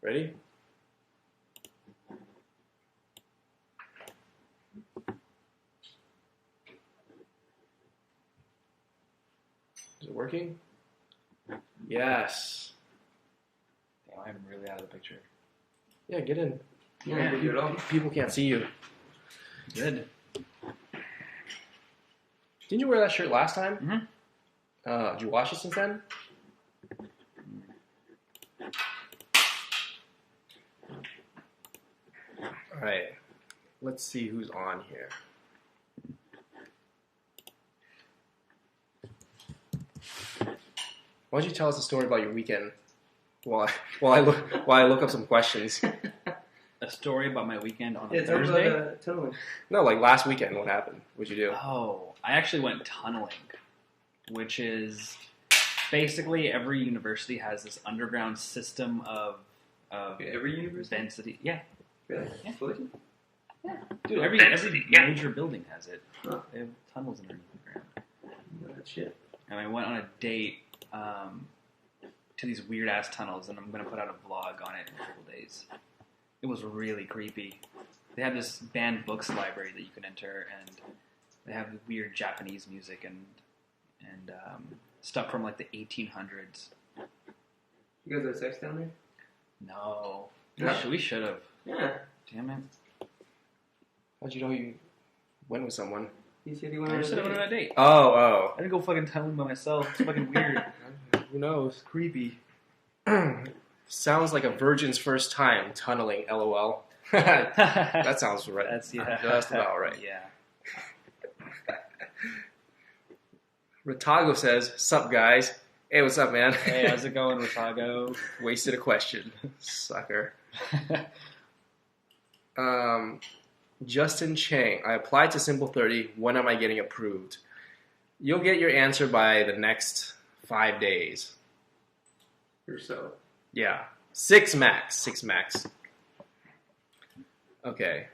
Ready? Is it working? Yes. Damn, I'm really out of the picture. Yeah, get in. Yeah, good at all. People can't see you. Good. Didn't you wear that shirt last time? Mm-hmm. Did you wash it since then? All right. Let's see who's on here. Why don't you tell us a story about your weekend while I look up some questions? A story about my weekend on a Yeah, tell me Thursday. about tunneling. No, like last weekend, what happened? What'd you do? Oh, I actually went tunneling, which is basically every university has this underground system of Every university? density. Yeah, Really? Yeah. Fullerton? dude, every major building has it. Huh. They have tunnels underneath the ground. No, that shit. And I went on a date to these weird ass tunnels, and I'm gonna put out a vlog on it in a couple days. It was really creepy. They have this banned books library that you can enter, and they have weird Japanese music and stuff from like the 1800s. You guys have sex down there? No, Yeah. we should have. Yeah. Damn it! How'd you know you went with someone? He said he went I on just said I a went on date. a date. Oh. I didn't go fucking tunneling by myself. It's fucking weird. Who knows? Creepy. Sounds like a virgin's first time tunneling. LOL. That sounds right. That's Just about right. Yeah. Ratago says, "Sup guys? Hey, what's up, man? Hey, how's it going, Ratago? Wasted a question, sucker." Justin Chang, I applied to Simple 30. When am I getting approved? You'll get your answer by the next 5 days. Or so. Yeah. 6 max. 6 max. Okay.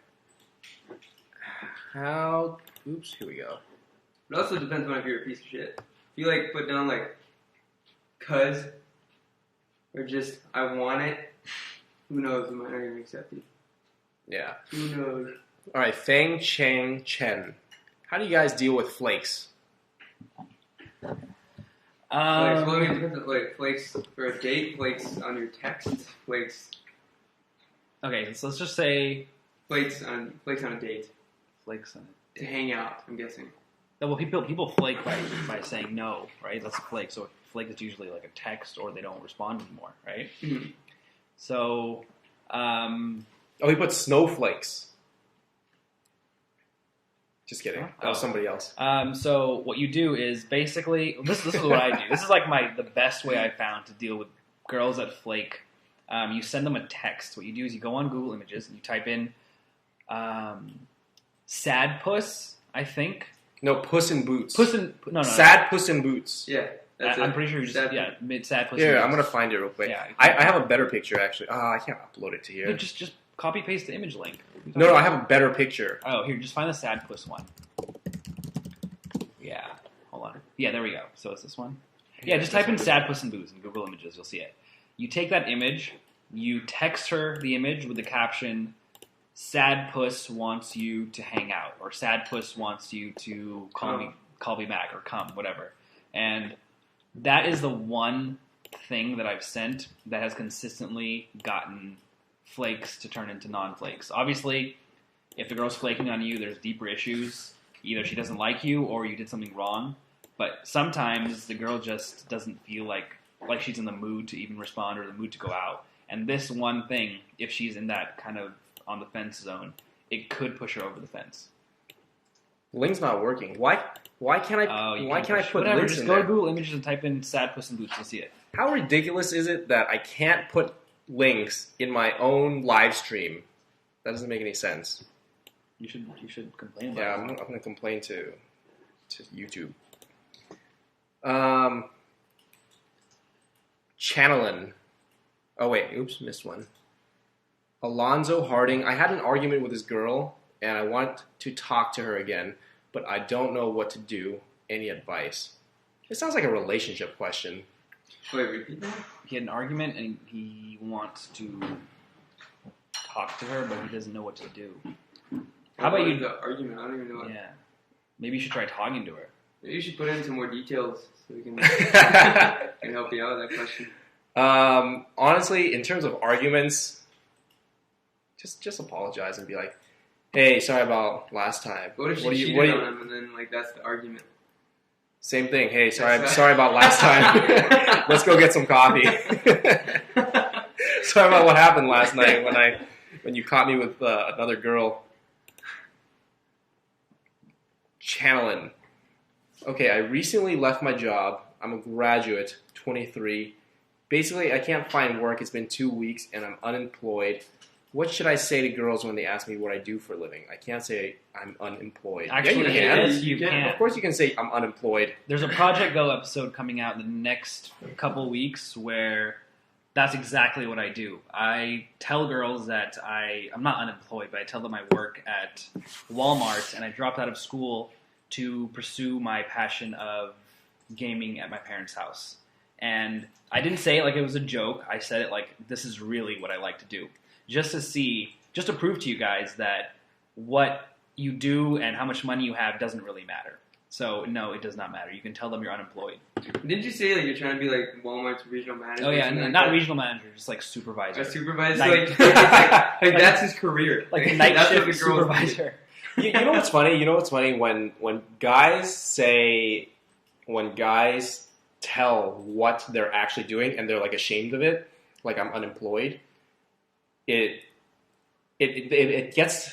Oops, here we go. It also depends on if you're a piece of shit. If you like put down like, cuz, or just, I want it, who knows, you might not even accept it. Yeah. Who knows? All right, Feng Chang Chen. How do you guys deal with flakes? Flakes. Well, I mean, it depends on, like, flakes for a date, flakes on your text, flakes Okay, so let's just say on a date. flakes on it. To hang out, I'm guessing. Well, people flake by saying no, right? That's a flake. So a flake is usually like a text, or they don't respond anymore, right? Mm-hmm. So, Oh, he put snowflakes. Just kidding. That was somebody else. so what you do is basically this is what I do. This is like the best way I found to deal with girls that flake. You send them a text. What you do is you go on Google Images and you type in sad puss, I think. No, Puss in Boots. No. Sad Puss in Boots. Yeah. That's I'm it. pretty sure you just Sad- mid sad puss. Here, in I'm Boots. going to find it real quick. Yeah. I have a better picture, actually. I can't upload it to here. Dude, just copy paste the image link. No, I have a better picture. Oh, here, just find the sad puss one. Yeah, hold on. Yeah, there we go. So it's this one. Yeah, just type in sad puss and booze in Google Images. You'll see it. You take that image, you text her the image with the caption, "Sad puss wants you to hang out," or "Sad puss wants you to call me back," or "come," whatever. And that is the one thing that I've sent that has consistently gotten flakes to turn into non-flakes. Obviously, if the girl's flaking on you, there's deeper issues. Either she doesn't like you or you did something wrong. But sometimes the girl just doesn't feel like she's in the mood to even respond or the mood to go out. And this one thing, if she's in that kind of on the fence zone, it could push her over the fence. Link's not working. Why can't I put whatever, links just in go there? to Google Images and type in sad puss and boots. You'll see it. How ridiculous is it that I can't put links in my own live stream? That doesn't make any sense. You should complain about Yeah, it. I'm going to complain to YouTube. Channelin. Oh wait, oops, missed one. Alonzo Harding. I had an argument with this girl, and I want to talk to her again, but I don't know what to do. Any advice? It sounds like a relationship question. Wait, repeat that? He had an argument and he wants to talk to her, but he doesn't know what to do. How about you? The argument? I don't even know what. Yeah. Maybe you should try talking to her. Maybe you should put in some more details so we can, can help you out with that question. Honestly, in terms of arguments, just apologize and be like, "Hey, sorry about last time." What if she What do you- cheated what do on you- him and then like that's the argument? Same thing. Hey, sorry about last time. Let's go get some coffee. Sorry about what happened last night when you caught me with another girl. Channeling. Okay, I recently left my job. I'm a graduate, 23. Basically, I can't find work. It's been 2 weeks and I'm unemployed. What should I say to girls when they ask me what I do for a living? I can't say I'm unemployed. Actually, yeah, you can. yes, you can. Of course you can say I'm unemployed. There's a Project Go episode coming out in the next couple weeks where that's exactly what I do. I tell girls that I'm not unemployed, but I tell them I work at Walmart and I dropped out of school to pursue my passion of gaming at my parents' house. And I didn't say it like it was a joke. I said it like this is really what I like to do. Just to prove to you guys that what you do and how much money you have doesn't really matter. So, no, it does not matter. You can tell them you're unemployed. Didn't you say like you're trying to be like Walmart's regional manager? Oh, yeah, or something like not that? regional manager, just like supervisor. A supervisor, Like- like that's his career. Like a night that's what shift the girls do. supervisor. You know what's funny? You know what's funny? When guys tell what they're actually doing and they're like ashamed of it, like I'm unemployed, it gets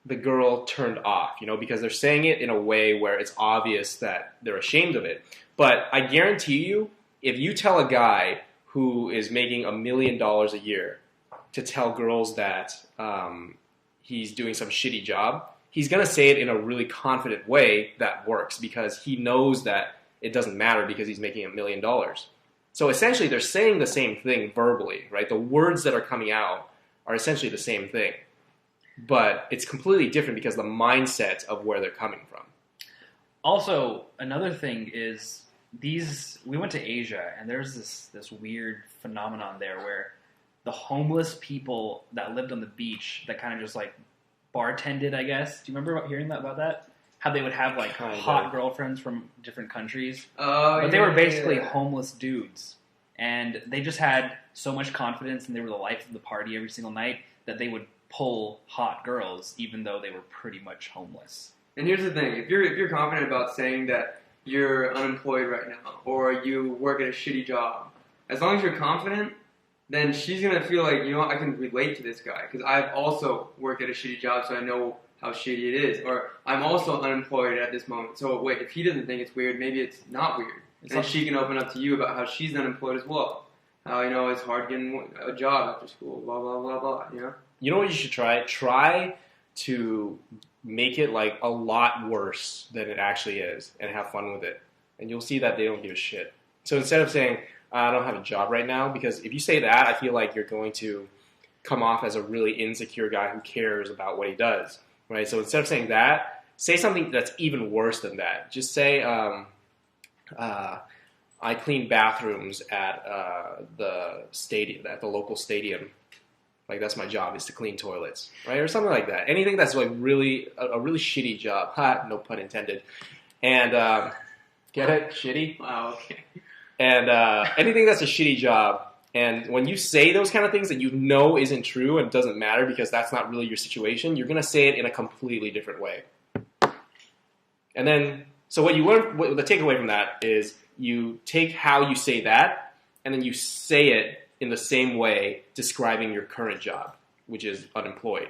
the girl turned off, you know, because they're saying it in a way where it's obvious that they're ashamed of it. But I guarantee you, if you tell a guy who is making $1 million a year to tell girls that he's doing some shitty job, he's going to say it in a really confident way that works because he knows that it doesn't matter because he's making $1 million. So essentially, they're saying the same thing verbally, right? The words that are coming out are essentially the same thing. But it's completely different because the mindset of where they're coming from. Also, another thing is we went to Asia and there's this weird phenomenon there where the homeless people that lived on the beach that kind of just like bartended, I guess. Do you remember hearing about that? How they would have like Kinda. hot girlfriends from different countries. Oh, But they were basically yeah. homeless dudes. And they just had so much confidence and they were the life of the party every single night that they would pull hot girls even though they were pretty much homeless. And here's the thing: if you're confident about saying that you're unemployed right now or you work at a shitty job, as long as you're confident, then she's gonna feel like, you know what, I can relate to this guy because I've also worked at a shitty job, so I know how shitty it is. Or I'm also unemployed at this moment. So wait, if he doesn't think it's weird, maybe it's not weird. It's And not- she can open up to you about how she's unemployed as well. How, you know, it's hard getting a job after school, blah, blah, blah, blah, you know? You know what you should try? Try to make it like a lot worse than it actually is and have fun with it. And you'll see that they don't give a shit. So instead of saying, I don't have a job right now, because if you say that, I feel like you're going to come off as a really insecure guy who cares about what he does, right? So instead of saying that, say something that's even worse than that. Just say, I clean bathrooms at the stadium, at the local stadium. Like that's my job, is to clean toilets, right? Or something like that. Anything that's like really a really shitty job. Ha, no pun intended. And get it? Shitty. Wow, okay. And anything that's a shitty job. And when you say those kind of things that you know isn't true and doesn't matter because that's not really your situation, you're gonna say it in a completely different way. And then, so what you learn, what the takeaway from that is you take how you say that, and then you say it in the same way describing your current job, which is unemployed.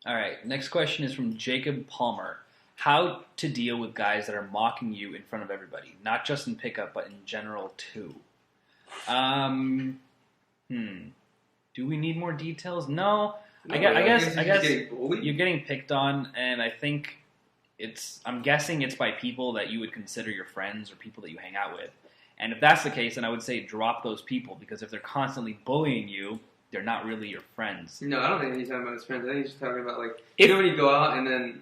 All right, next question is from Jacob Palmer. How to deal with guys that are mocking you in front of everybody, not just in pickup, but in general too. Do we need more details? No. I guess Getting bullied? you're getting picked on, and I think I'm guessing it's by people that you would consider your friends or people that you hang out with. And if that's the case, then I would say drop those people, because if they're constantly bullying you, they're not really your friends. No, I don't think he's talking about his friends. I think he's just talking about, like, If- you know when you go out and then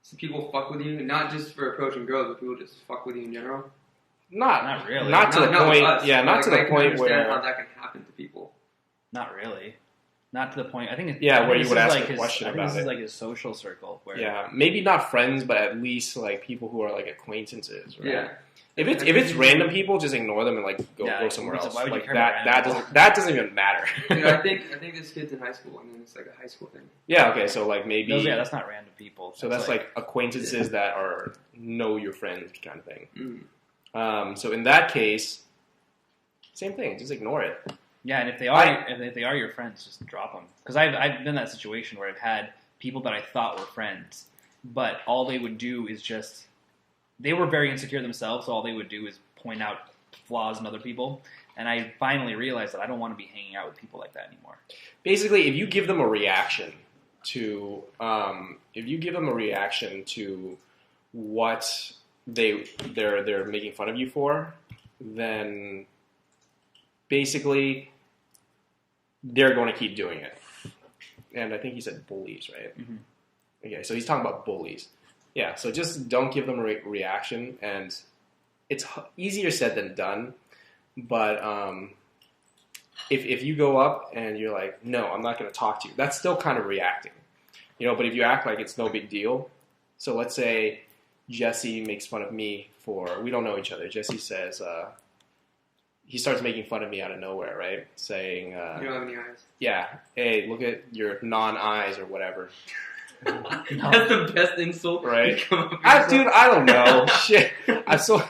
some people fuck with you, not just for approaching girls, but people just fuck with you in general. Not really. Not to the Not with point. us. Yeah, not Like, to the I can point understand where. how that can happen to people. Not really. Not to the point. I think. Yeah, I think where you this would is ask like a his, question I think about this is it. like his social circle. Where Yeah, maybe not friends, but at least like people who are like acquaintances. Right? Yeah. If it's random people, just ignore them and like Yeah, go somewhere what's- else. why would you Like care about that random that doesn't even matter. Dude, I think this kid's in high school, and then it's like a high school thing. Yeah. Okay. So like maybe. Those, that's not random people. So that's like acquaintances that are know your friends kind of thing. Mm. So in that case, same thing. Just ignore it. Yeah, and if they are your friends, just drop them. Because I've been in that situation where I've had people that I thought were friends, but all they would do is just they were very insecure themselves. So all they would do is point out flaws in other people, and I finally realized that I don't want to be hanging out with people like that anymore. Basically, if you give them a reaction to what they're making fun of you for, then basically they're going to keep doing it. And I think he said bullies, right? Mm-hmm. Okay, so he's talking about bullies. Yeah, so just don't give them a reaction, and it's easier said than done. But if you go up and you're like, no, I'm not going to talk to you, that's still kind of reacting, But if you act like it's no big deal, so let's say Jesse makes fun of me for we don't know each other. Jesse says he starts making fun of me out of nowhere, right? Saying, You don't have any eyes. yeah, hey, look at your non-eyes or whatever. That's the best insult. Right? you come up with. Dude, I don't know. Shit. I'm so.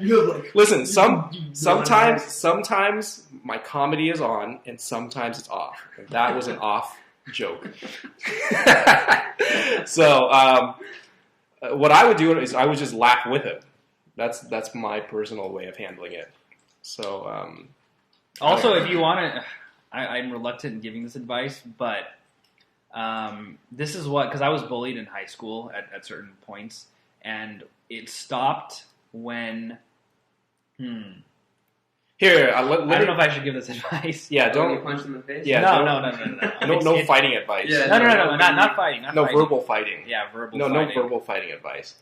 You have like. Listen, you sometimes my comedy is on, and sometimes it's off. And that was an off joke. So, what I would do is I would just laugh with him. That's my personal way of handling it. So, Also, if you want to, I'm reluctant in giving this advice, but this is because I was bullied in high school at certain points, and it stopped when. Here, I don't know if I should give this advice. Yeah, Don't you don't. punch in the face? Yeah, No. No fighting advice. Yeah, No, not fighting. Not No fighting. verbal fighting. Yeah, verbal. No fighting. verbal fighting advice.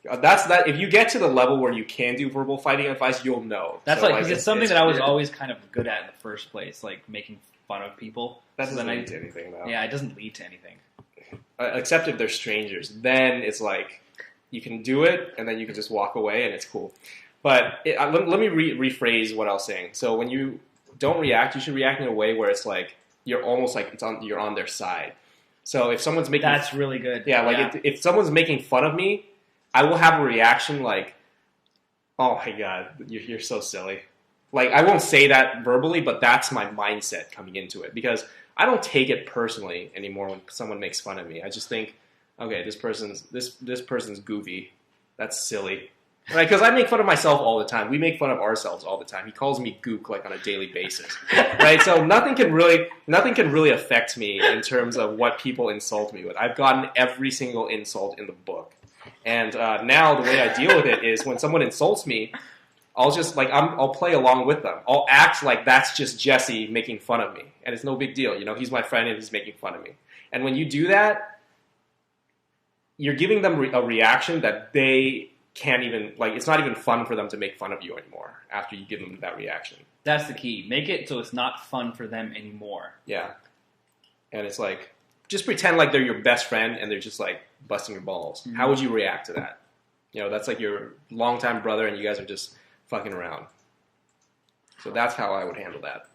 That's that. If you get to the level where you can do verbal fighting advice, you'll know. That's So, because it's something that I was yeah. always kind of good at in the first place, like making fun of people. That So doesn't then lead to anything, though. Yeah, it doesn't lead to anything. Except if they're strangers, then it's like you can do it, and then you can just walk away, and it's cool. But let me rephrase what I was saying. So when you don't react, you should react in a way where it's like you're almost like you're on their side. So if someone's making That's really good. yeah, like if someone's making fun of me, I will have a reaction like, "Oh my god, you're so silly." Like I won't say that verbally, but that's my mindset coming into it because I don't take it personally anymore when someone makes fun of me. I just think, okay, this person's goofy. That's silly. Right, because I make fun of myself all the time. We make fun of ourselves all the time. He calls me gook like on a daily basis, right? So nothing can really affect me in terms of what people insult me with. I've gotten every single insult in the book, and now the way I deal with it is when someone insults me, I'll just I'll play along with them. I'll act like that's just Jesse making fun of me, and it's no big deal. He's my friend and he's making fun of me. And when you do that, you're giving them a reaction that they can't even it's not even fun for them to make fun of you anymore after you give them that reaction. That's the key. Make it so it's not fun for them anymore. Yeah. And it's like just pretend like they're your best friend and they're just like busting your balls. Mm-hmm. How would you react to that? That's like your longtime brother and you guys are just fucking around. So that's how I would handle that.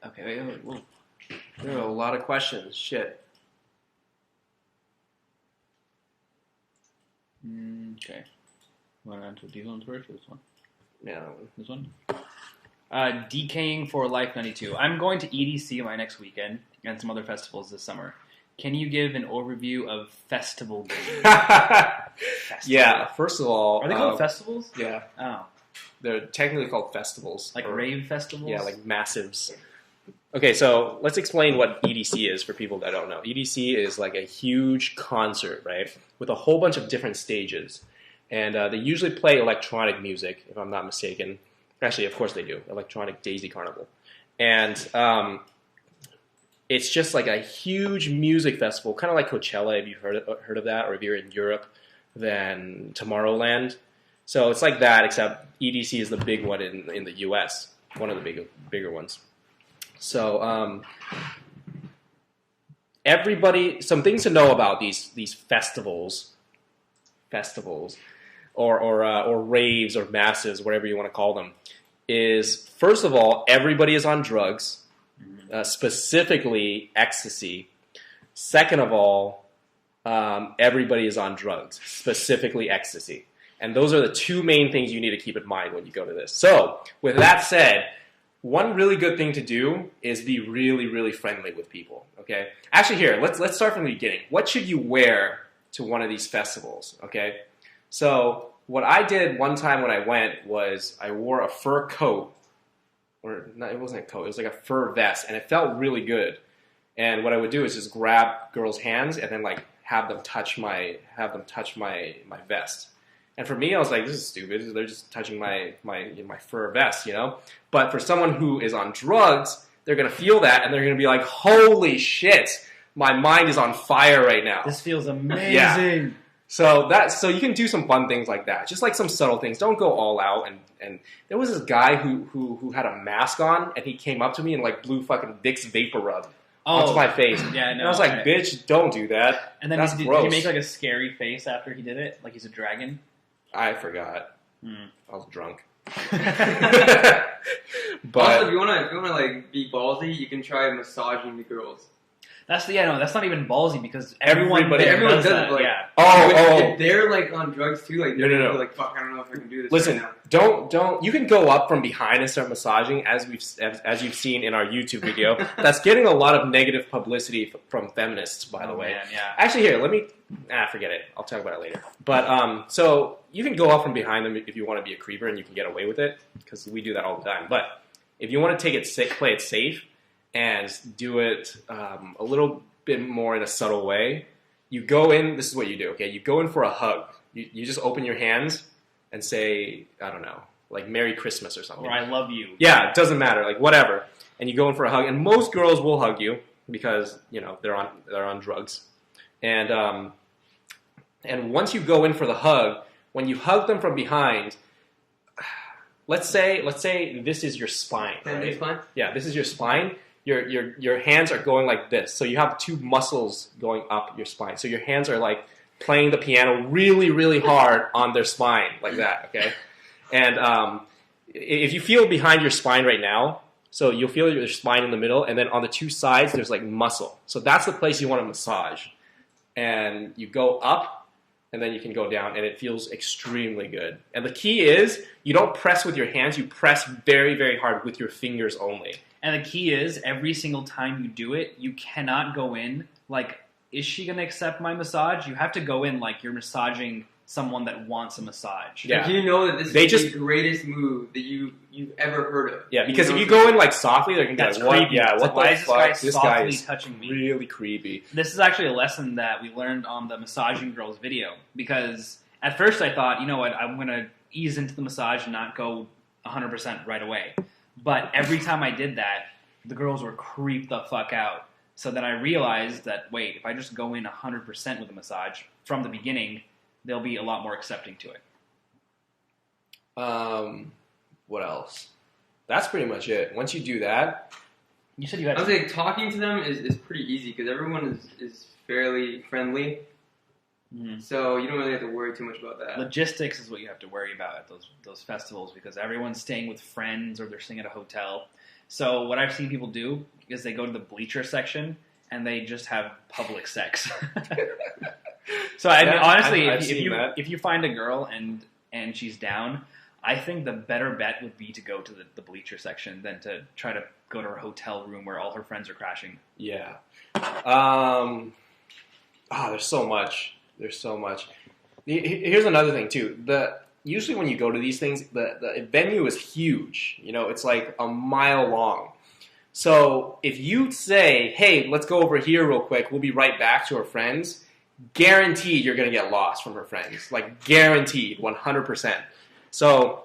Okay, there are a lot of questions. Shit. Okay. Want to answer these ones first or this one? Yeah. This one? Decaying for Life 92. I'm going to EDC my next weekend and some other festivals this summer. Can you give an overview of festival games? Yeah, first of all... Are they called festivals? Yeah. Oh. They're technically called festivals. Like rave festivals? Yeah, like massives. Okay, so let's explain what EDC is for people that don't know. EDC is like a huge concert, right, with a whole bunch of different stages. And they usually play electronic music, if I'm not mistaken. Actually, of course they do. Electronic Daisy Carnival. And it's just like a huge music festival, kind of like Coachella, if you've heard of that, or if you're in Europe, then Tomorrowland. So it's like that, except EDC is the big one in the U.S., one of the bigger ones. So everybody, some things to know about these festivals, or raves or masses, whatever you want to call them, is first of all, everybody is on drugs, specifically ecstasy. Second of all, everybody is on drugs, specifically ecstasy. And those are the two main things you need to keep in mind when you go to this. So, with that said, one really good thing to do is be really, really friendly with people, okay? Actually, here, let's start from the beginning. What should you wear to one of these festivals, okay? So, what I did one time when I went was I wore a fur coat, or no, it wasn't a coat, it was like a fur vest, and it felt really good. And what I would do is just grab girls' hands and then like have them touch my vest. And for me, I was like, this is stupid. They're just touching my fur vest, you know? But for someone who is on drugs, they're going to feel that, and they're going to be like, holy shit, my mind is on fire right now. This feels amazing. Yeah. So you can do some fun things like that. Just like some subtle things. Don't go all out. And there was this guy who had a mask on, and he came up to me and like blew fucking Vicks Vapor Rub onto my face. Yeah, no. And I was like, bitch, don't do that. And then That's did gross. he make like a scary face after he did it? Like he's a dragon? I forgot. I was drunk. But Also, if you wanna like be ballsy, you can try massaging the girls. That's not even ballsy because everyone Everybody does that. it, like- Yeah. If they're like on drugs too, like they're No. gonna feel like, fuck, I don't know if I can do this. listen, right now. don't. You can go up from behind and start massaging, as you've seen in our YouTube video. That's getting a lot of negative publicity from feminists, by the way. Man, yeah. Actually, here, let me. Forget it. I'll talk about it later. But so you can go up from behind them if you want to be a creeper, and you can get away with it because we do that all the time. But if you want to play it safe, and do it a little bit more in a subtle way, you go in. This is what you do. Okay, you go in for a hug. You just open your hands and say, I don't know, like Merry Christmas or something. Or I love you. Yeah, it doesn't matter, like whatever. And you go in for a hug, and most girls will hug you because they're on drugs. And once you go in for the hug, when you hug them from behind, let's say this is your spine, right? Spine? Yeah, this is your spine. Your hands are going like this, so you have two muscles going up your spine. So your hands are like playing the piano really, really hard on their spine, like that. Okay, and if you feel behind your spine right now, so you'll feel your spine in the middle, and then on the two sides there's like muscle. So that's the place you want to massage, and you go up, and then you can go down, and it feels extremely good. And the key is you don't press with your hands; you press very, very hard with your fingers only. And the key is, every single time you do it, you cannot go in like, is she going to accept my massage? You have to go in like you're massaging someone that wants a massage. Yeah. You know that this is the greatest move that you've ever heard of. Yeah, because if you go in like softly, they're going to be That's like, what? creepy. Yeah, It's what like, the why fuck? is This this guy guy softly is touching me? really creepy. This is actually a lesson that we learned on the Massaging Girls video, because at first I thought, you know what, I'm going to ease into the massage and not go 100% right away. But every time I did that, the girls were creeped the fuck out. So then I realized that, wait, if I just go in 100% with the massage from the beginning, they'll be a lot more accepting to it. What else? That's pretty much it. Once you do that, You said you had I was like, talking to them is pretty easy because everyone is fairly friendly. Mhm. So you don't really have to worry too much about that. Logistics is what you have to worry about at those festivals, because everyone's staying with friends or they're staying at a hotel. So what I've seen people do is they go to the bleacher section and they just have public sex. So I mean, honestly, if you find a girl and she's down, I think the better bet would be to go to the bleacher section than to try to go to her hotel room where all her friends are crashing. yeah. There's so much. There's so much. Here's another thing too. Usually when you go to these things, the venue is huge. It's like a mile long. So if you say, hey, let's go over here real quick, we'll be right back to our friends, guaranteed you're going to get lost from her friends. Like, guaranteed, 100%. So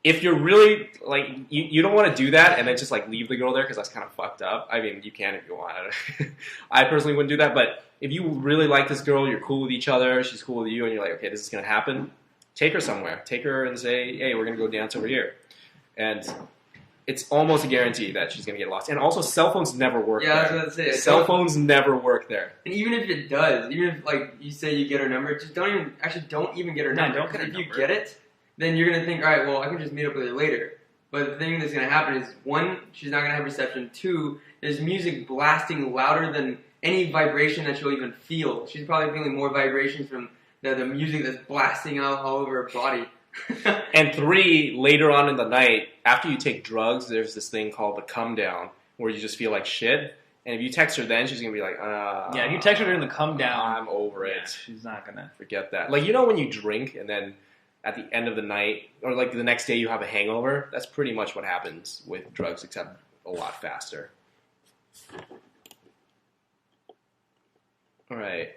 if you're really, like, you don't want to do that and then just, like, leave the girl there because that's kind of fucked up. I mean, you can if you want. I personally wouldn't do that. But if you really like this girl, you're cool with each other, she's cool with you, and you're like, okay, this is going to happen, take her somewhere. Take her and say, hey, we're going to go dance over here. And it's almost a guarantee that she's going to get lost. And also, cell phones never work Yeah, I was there. about to say. Cell phones never work there. And even if it does, even if like you say you get her number, just don't even get her No, number. don't get her If you number. get it, then you're gonna think, all right, well, I can just meet up with her later. But the thing that's gonna happen is, one, she's not gonna have reception. Two, there's music blasting louder than any vibration that she'll even feel. She's probably feeling more vibrations from the music that's blasting out all over her body. And 3, later on in the night, after you take drugs, there's this thing called the come down, where you just feel like shit. And if you text her then, she's going to be like, Yeah, if you text her during the come down, I'm over yeah, it. she's not gonna. Forget that. Like, you know when you drink and then at the end of the night, or like the next day you have a hangover? That's pretty much what happens with drugs, except a lot faster. All right.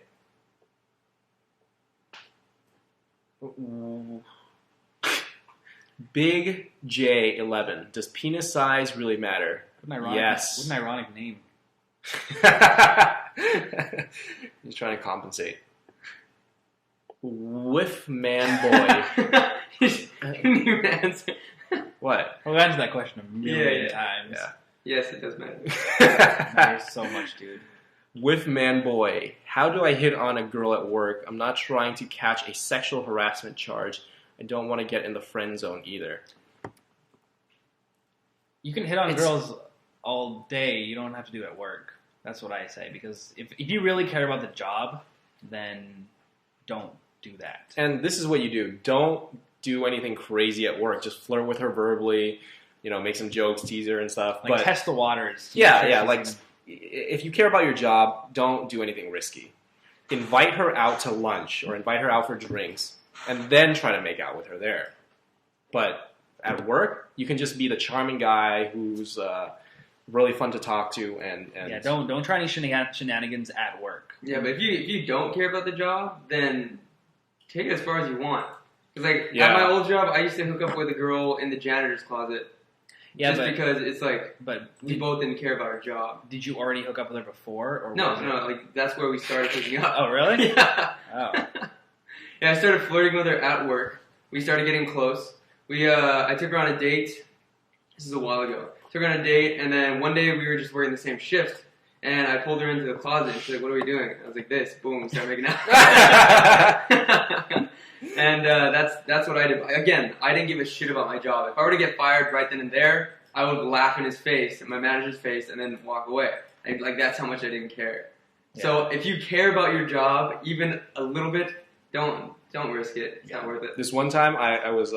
Big J11. Does penis size really matter? What an ironic, Yes. What an ironic name. He's trying to compensate. Whiff man boy. Can you answer? What? We've answered that question a million Yeah. times. Yeah. Yes, it does matter. There's so much, dude. With man boy, how do I hit on a girl at work? I'm not trying to catch a sexual harassment charge. I don't want to get in the friend zone either. You can hit on It's- girls all day. You don't have to do it at work. That's what I say. Because if you really care about the job, then don't do that. And this is what you do. Don't do anything crazy at work. Just flirt with her verbally, make some jokes, tease her and stuff. Like, but test the waters. yeah, Make yeah, she's like gonna- if you care about your job, don't do anything risky. Invite her out to lunch or invite her out for drinks and then try to make out with her there. But at work, you can just be the charming guy who's really fun to talk to and yeah, don't try any shenanigans at work. Yeah, but if you don't care about the job, then take it as far as you want. Because at my old job, I used to hook up with a girl in the janitor's closet. Yeah, just because it's like but we both didn't care about our job. did you already hook up with her before? Or No, was it- like that's where we started hooking up. Oh, really? Yeah. Oh. Yeah, I started flirting with her at work. We started getting close. I took her on a date. This is a while ago. Took her on a date, and then one day we were just working the same shift, and I pulled her into the closet. And she's like, "What are we doing?" I was like, "This." Boom, we started making out. And that's what I did. Again, I didn't give a shit about my job. If I were to get fired right then and there, I would laugh in his face, in my manager's face, and then walk away. Like that's how much I didn't care. Yeah. So if you care about your job, even a little bit, don't risk it. It's not worth it. This one time, I was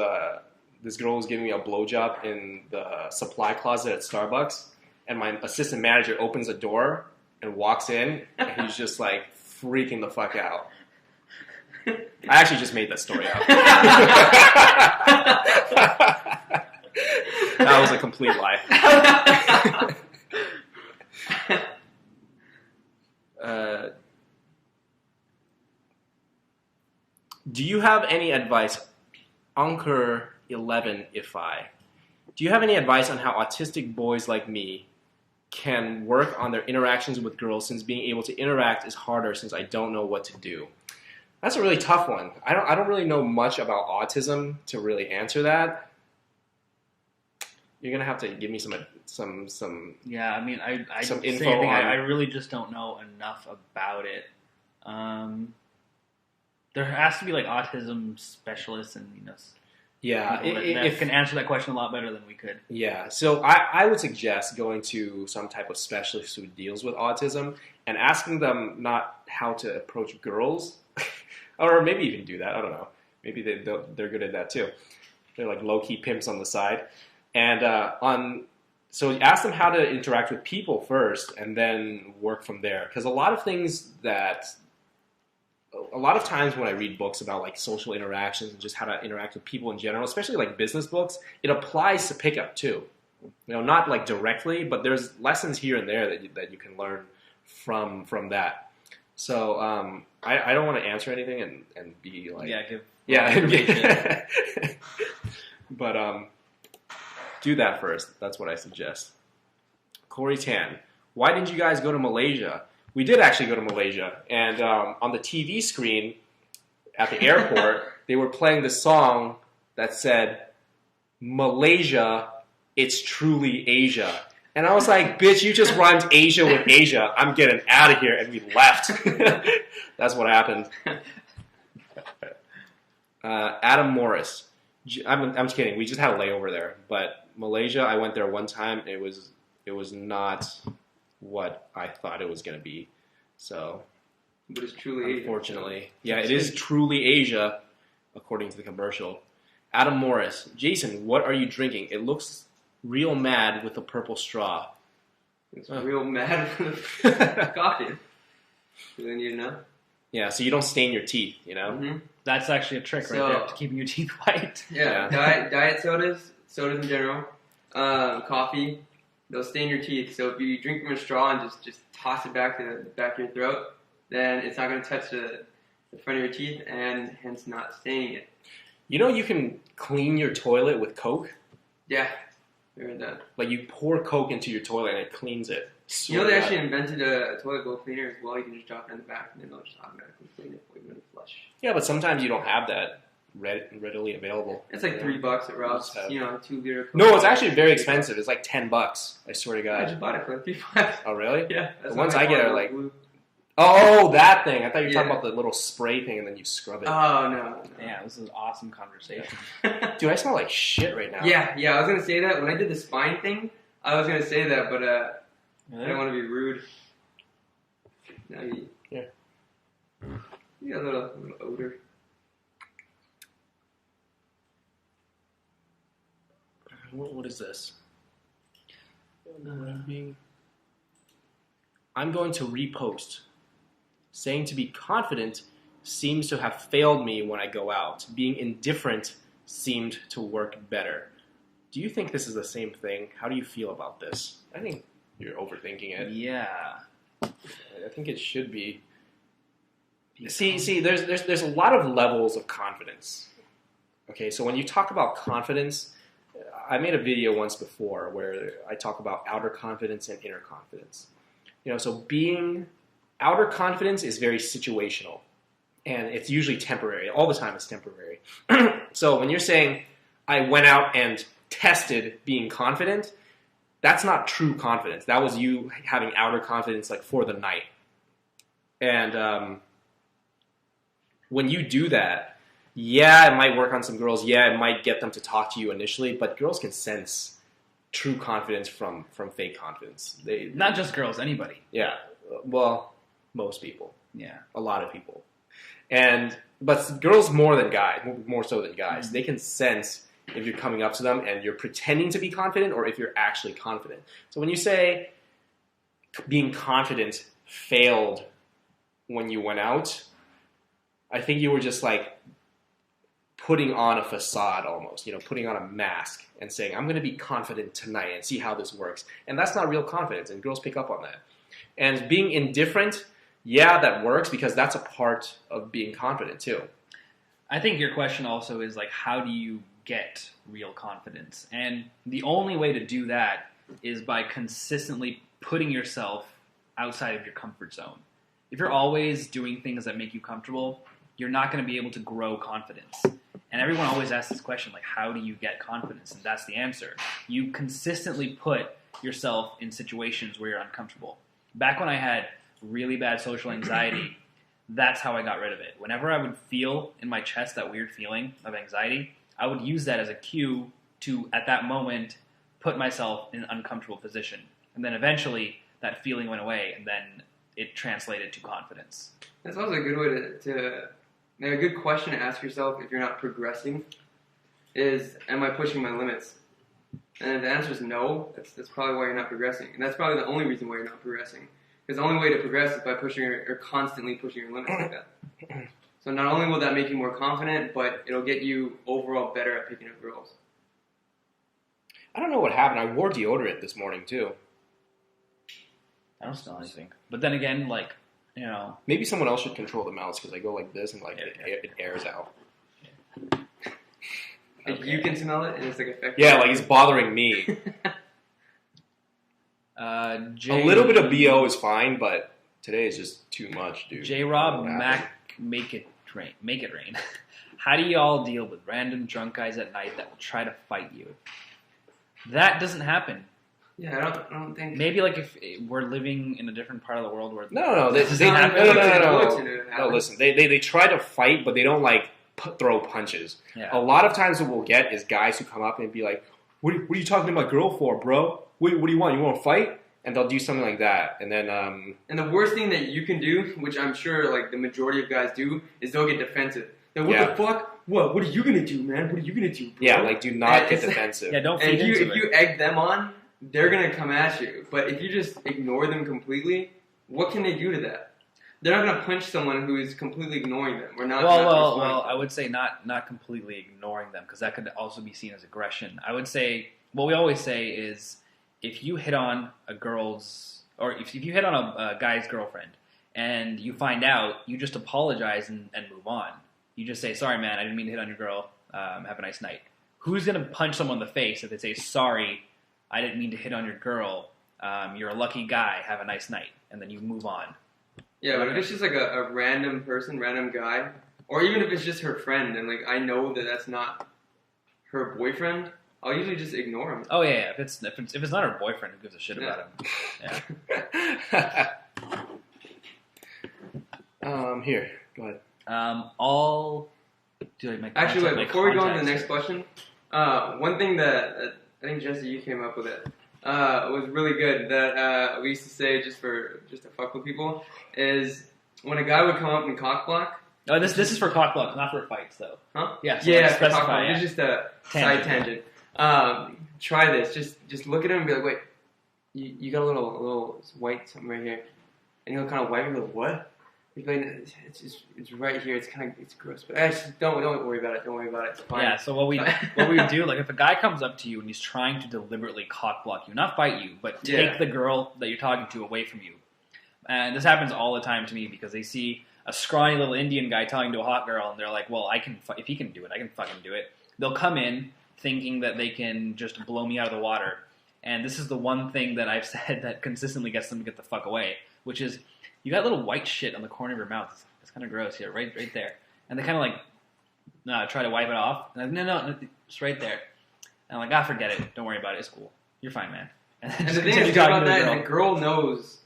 this girl was giving me a blowjob in the supply closet at Starbucks, and my assistant manager opens the door and walks in, and he's just like freaking the fuck out. I actually just made that story up. That was a complete lie. Do you have any advice, Anchor 11 if I? Do you have any advice on how autistic boys like me can work on their interactions with girls, since being able to interact is harder since I don't know what to do? That's a really tough one. I don't really know much about autism to really answer that. You're gonna have to give me some. Yeah, I mean, I Some same info thing. on- I really just don't know enough about it. There has to be like autism specialists and Yeah, people that can answer that question a lot better than we could. Yeah, so I would suggest going to some type of specialist who deals with autism and asking them not how to approach girls, or maybe even do that. I don't know. Maybe they're good at that too. They're like low-key pimps on the side. And so ask them how to interact with people first and then work from there. Because a lot of times when I read books about like social interactions and just how to interact with people in general, especially like business books, it applies to pickup too. Not like directly, but there's lessons here and there that you can learn from that. So I don't want to answer anything and be like Information. but do that first. That's what I suggest. Corey Tan, why didn't you guys go to Malaysia? We did actually go to Malaysia, and on the TV screen at the airport, they were playing the song that said, Malaysia, it's truly Asia. And I was like, bitch, you just rhymed Asia with Asia. I'm getting out of here. And we left. That's what happened. Adam Morris. I'm just kidding. We just had a layover there. But Malaysia, I went there one time. It was not what I thought it was going to be. So, But it's truly unfortunately. Asia. Yeah, it is truly Asia, according to the commercial. Adam Morris. Jason, what are you drinking? It looks real mad with a purple straw. It's real mad with coffee. You need to know? Yeah, so you don't stain your teeth, you know? Mm-hmm. That's actually a trick right there to keeping your teeth white. Yeah, diet sodas in general, coffee, they'll stain your teeth. So if you drink from a straw and just toss it back to the back of your throat, then it's not going to touch the front of your teeth and hence not staining it. You know you can clean your toilet with Coke? Yeah, I heard that. Like you pour Coke into your toilet and it cleans it. You know they actually invented a toilet bowl cleaner as well. You can just drop it in the back and then it'll just automatically clean it for you when you flush. Yeah, but sometimes you don't have that readily available. It's like $3 at Rob's. Just have- 2-liter. Coke. No, it's actually very expensive. It's like $10. I swear to I God. just bought it for like $3. Oh, really? Yeah. The ones I get are like- blue. Oh, that thing. I thought you were talking Yeah. about the little spray thing and then you scrub it. Oh no. Yeah, this is an awesome conversation. Dude, I smell like shit right now. Yeah, I was gonna say that when I did the spine thing. I was gonna say that, but I don't want to be rude. No, you got a little odor. What is this? I'm going to repost. Saying to be confident seems to have failed me when I go out. Being indifferent seemed to work better. Do you think this is the same thing? How do you feel about this? I think you're overthinking it. Yeah. I think it should be. See, there's a lot of levels of confidence. Okay, so when you talk about confidence, I made a video once before where I talk about outer confidence and inner confidence. So being outer confidence is very situational, and it's usually temporary. All the time it's temporary. So when you're saying, I went out and tested being confident, that's not true confidence. That was you having outer confidence like for the night. And when you do that, yeah, it might work on some girls. Yeah, it might get them to talk to you initially, but girls can sense true confidence from fake confidence. Not just girls, anybody. Yeah, well, most people. Yeah. A lot of people. But girls more than guys, more so than guys. They can sense if you're coming up to them and you're pretending to be confident or if you're actually confident. So when you say being confident failed when you went out, I think you were just like putting on a facade almost, putting on a mask and saying, I'm going to be confident tonight and see how this works. And that's not real confidence, and girls pick up on that. And being indifferent, yeah, that works because that's a part of being confident too. I think your question also is like, how do you get real confidence? And the only way to do that is by consistently putting yourself outside of your comfort zone. If you're always doing things that make you comfortable, you're not going to be able to grow confidence. And everyone always asks this question, like, how do you get confidence? And that's the answer. You consistently put yourself in situations where you're uncomfortable. Back when I had really bad social anxiety, that's how I got rid of it. Whenever I would feel in my chest that weird feeling of anxiety, I would use that as a cue to, at that moment, put myself in an uncomfortable position. And then eventually, that feeling went away, and then it translated to confidence. That's also a good way a good question to ask yourself if you're not progressing is, am I pushing my limits? And if the answer is no, that's probably why you're not progressing. And that's probably the only reason why you're not progressing. Because the only way to progress is by constantly pushing your limits like that. So not only will that make you more confident, but it'll get you overall better at picking up girls. I don't know what happened. I wore deodorant this morning too. I don't smell anything. But then again, Maybe someone else should control the mouse because I go like this and it airs out. Like you can smell it and it's like affecting. Yeah, like it's bothering me. A little bit of BO is fine, but today is just too much, dude. J-Rob Mac, make it rain. How do y'all deal with random drunk guys at night that will try to fight you? That doesn't happen. Yeah, I don't think. Maybe like if we're living in a different part of the world where No, this doesn't happen. No, listen, they try to fight, but they don't like throw punches. Yeah. A lot of times what we'll get is guys who come up and be like, what are you talking to my girl for, bro? What do you want? You want to fight? And they'll do something like that. And then... And the worst thing that you can do, which I'm sure like the majority of guys do, is they'll get defensive. Then what the fuck? What are you going to do, man? What are you going to do, bro? Yeah, like do not get defensive. Yeah, don't feed into it. If you egg them on, they're going to come at you. But if you just ignore them completely, what can they do to that? They're not going to punch someone who is completely ignoring them. Or not. Well, I would say not completely ignoring them, because that could also be seen as aggression. I would say what we always say is if you hit on a girl's, or if you hit on a guy's girlfriend and you find out, you just apologize and move on. You just say, sorry, man, I didn't mean to hit on your girl. Have a nice night. Who's going to punch someone in the face if they say, sorry, I didn't mean to hit on your girl. You're a lucky guy. Have a nice night. And then you move on. Yeah, but if it's just like a random person, random guy, or even if it's just her friend, and like I know that that's not her boyfriend, I'll usually just ignore him. Oh yeah, if it's not her boyfriend, who gives a shit about him? Yeah. Here, go ahead. Actually, wait, before we go on to the next question, one thing that I think Jesse, you came up with it, was really good that we used to say just to fuck with people is when a guy would come up and cock block. Oh, this is for cock block, not for fights though. Huh? Yeah. So Yeah, let's for cock specify. block. Yeah. It's just a side tangent. Try this. Just look at him and be like, wait, you got a little white something right here, and he'll kind of wipe it. Like, what? He's like, it's right here. It's gross, but just don't worry about it. Don't worry about it. It's fine. Yeah. So what we would do, like if a guy comes up to you and he's trying to deliberately cock block you, not fight you, but take the girl that you're talking to away from you. And this happens all the time to me because they see a scrawny little Indian guy talking to a hot girl, and they're like, well, if he can do it, I can fucking do it. They'll come in thinking that they can just blow me out of the water. And this is the one thing that I've said that consistently gets them to get the fuck away, which is you got little white shit on the corner of your mouth. It's kind of gross here, right there. And they kind of like try to wipe it off. And I'm like, no, it's right there. And I'm like, forget it. Don't worry about it. It's cool. You're fine, man. And the thing is about that is the girl knows.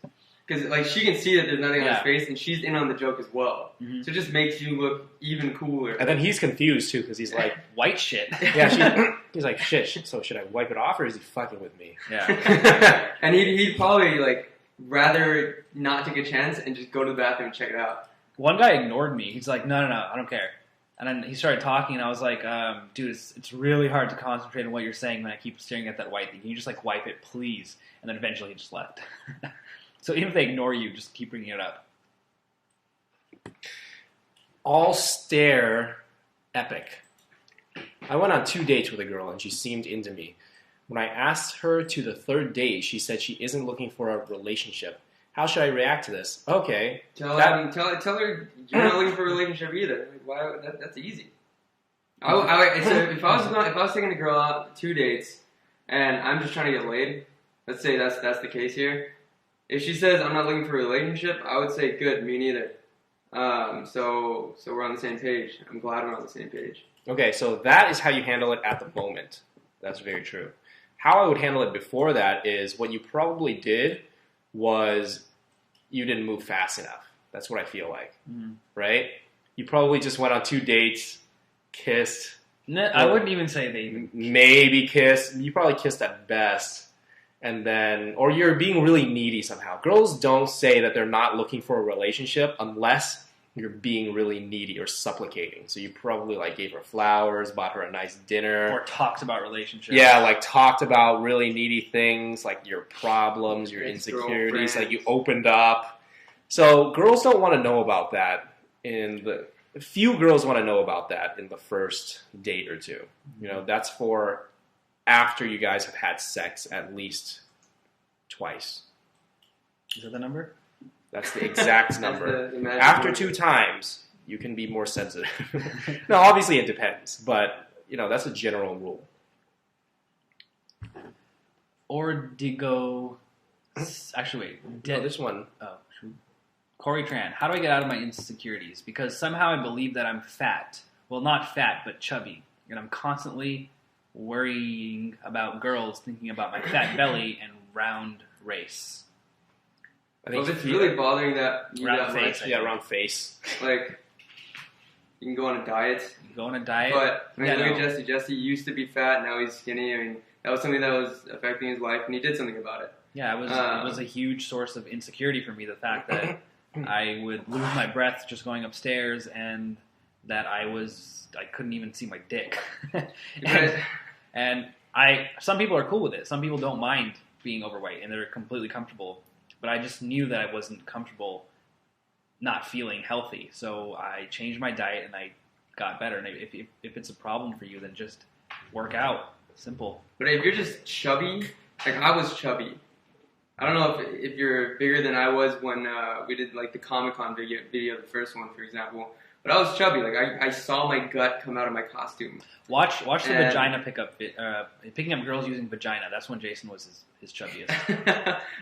Because like she can see that there's nothing on his face, and she's in on the joke as well. Mm-hmm. So it just makes you look even cooler. And then he's confused too, because he's like, white shit. Yeah, he's like, shit. So should I wipe it off, or is he fucking with me? Yeah. And he'd probably like rather not take a chance and just go to the bathroom and check it out. One guy ignored me. He's like, no, I don't care. And then he started talking, and I was like, dude, it's really hard to concentrate on what you're saying when I keep staring at that white thing. Can you just like wipe it, please? And then eventually he just left. So even if they ignore you, just keep bringing it up. All stare epic. I went on 2 dates with a girl, and she seemed into me. When I asked her to the third date, she said she isn't looking for a relationship. How should I react to this? Okay. Tell her you're not looking for a relationship either. Like, why? That's easy. So if I was taking a girl out 2 dates, and I'm just trying to get laid, let's say that's the case here. If she says I'm not looking for a relationship, I would say good, me neither. So we're on the same page. I'm glad we're on the same page. Okay, so that is how you handle it at the moment. That's very true. How I would handle it before that is what you probably did was you didn't move fast enough. That's what I feel like, right? You probably just went on 2 dates, kissed. No, I wouldn't even say they even maybe kissed. You probably kissed at best. And then, or you're being really needy somehow. Girls don't say that they're not looking for a relationship unless you're being really needy or supplicating. So you probably like gave her flowers, bought her a nice dinner. Or talked about relationships. Yeah, like talked about really needy things, like your problems, your insecurities, like you opened up. So girls don't want to know about that few girls want to know about that in the first date or two. You know, that's for after you guys have had sex at least twice. Is that the number? That's the exact number. The after 2 times, you can be more sensitive. No, obviously it depends, but you know that's a general rule. Ordigo. Actually, wait. This one. Oh, Corey Tran. How do I get out of my insecurities? Because somehow I believe that I'm fat, well, not fat, but chubby. And I'm constantly worrying about girls thinking about my fat belly and round race. I Well, think if it's really bothering that you Round that face, much, yeah, round face. like you can go on a diet. You go on a diet. But I mean, Yeah, look no. at Jesse. Jesse used to be fat, now he's skinny. I mean, that was something that was affecting his life, and he did something about it. Yeah, it was a huge source of insecurity for me. The fact that I would lose my breath just going upstairs, and that I couldn't even see my dick. and some people are cool with it. Some people don't mind being overweight, and they're completely comfortable. But I just knew that I wasn't comfortable not feeling healthy, so I changed my diet and I got better. And if it's a problem for you, then just work out. Simple. But if you're just chubby, like I was chubby. I don't know if you're bigger than I was when we did like the Comic-Con video, the first one, for example. But I was chubby. Like I saw my gut come out of my costume. Watch the vagina pickup. Picking up girls using vagina. That's when Jason was his chubbiest.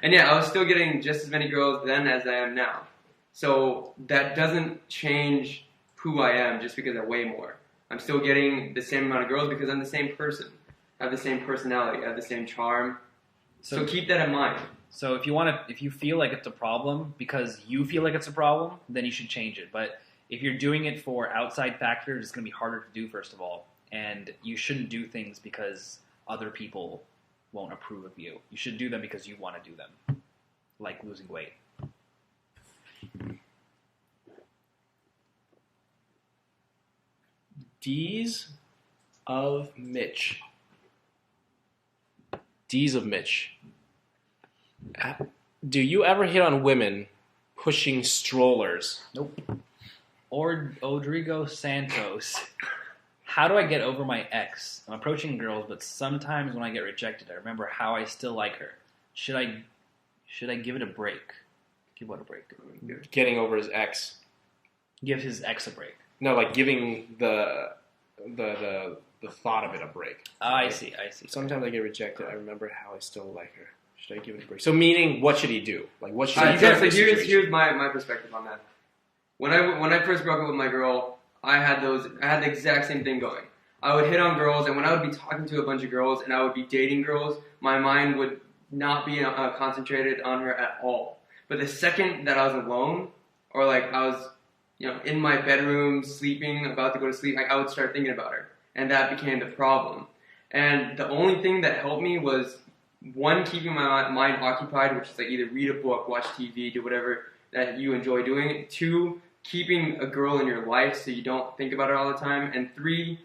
And yeah, I was still getting just as many girls then as I am now. So that doesn't change who I am just because I weigh more. I'm still getting the same amount of girls because I'm the same person. I have the same personality. I have the same charm. So keep that in mind. So if you feel like it's a problem because you feel like it's a problem, then you should change it. But if you're doing it for outside factors, it's going to be harder to do, first of all. And you shouldn't do things because other people won't approve of you. You should do them because you want to do them, like losing weight. D's of Mitch. D's of Mitch. Do you ever hit on women pushing strollers? Nope. Or Rodrigo Santos. How do I get over my ex? I'm approaching girls, but sometimes when I get rejected, I remember how I still like her. Should I give it a break? Give what a break? Getting over his ex. Give his ex a break. No, like giving the thought of it a break. Oh, I see. Sometimes I get rejected. I remember how I still like her. Should I give it a break? So meaning, what should he do? Like, what should he do? So here's my perspective on that. When I first broke up with my girl, I had the exact same thing going. I would hit on girls, and when I would be talking to a bunch of girls and I would be dating girls, my mind would not be concentrated on her at all. But the second that I was alone, or like I was, in my bedroom sleeping, about to go to sleep, like I would start thinking about her, and that became the problem. And the only thing that helped me was, one, keeping my mind occupied, which is like either read a book, watch TV, do whatever that you enjoy doing. 2, keeping a girl in your life so you don't think about her all the time. And 3,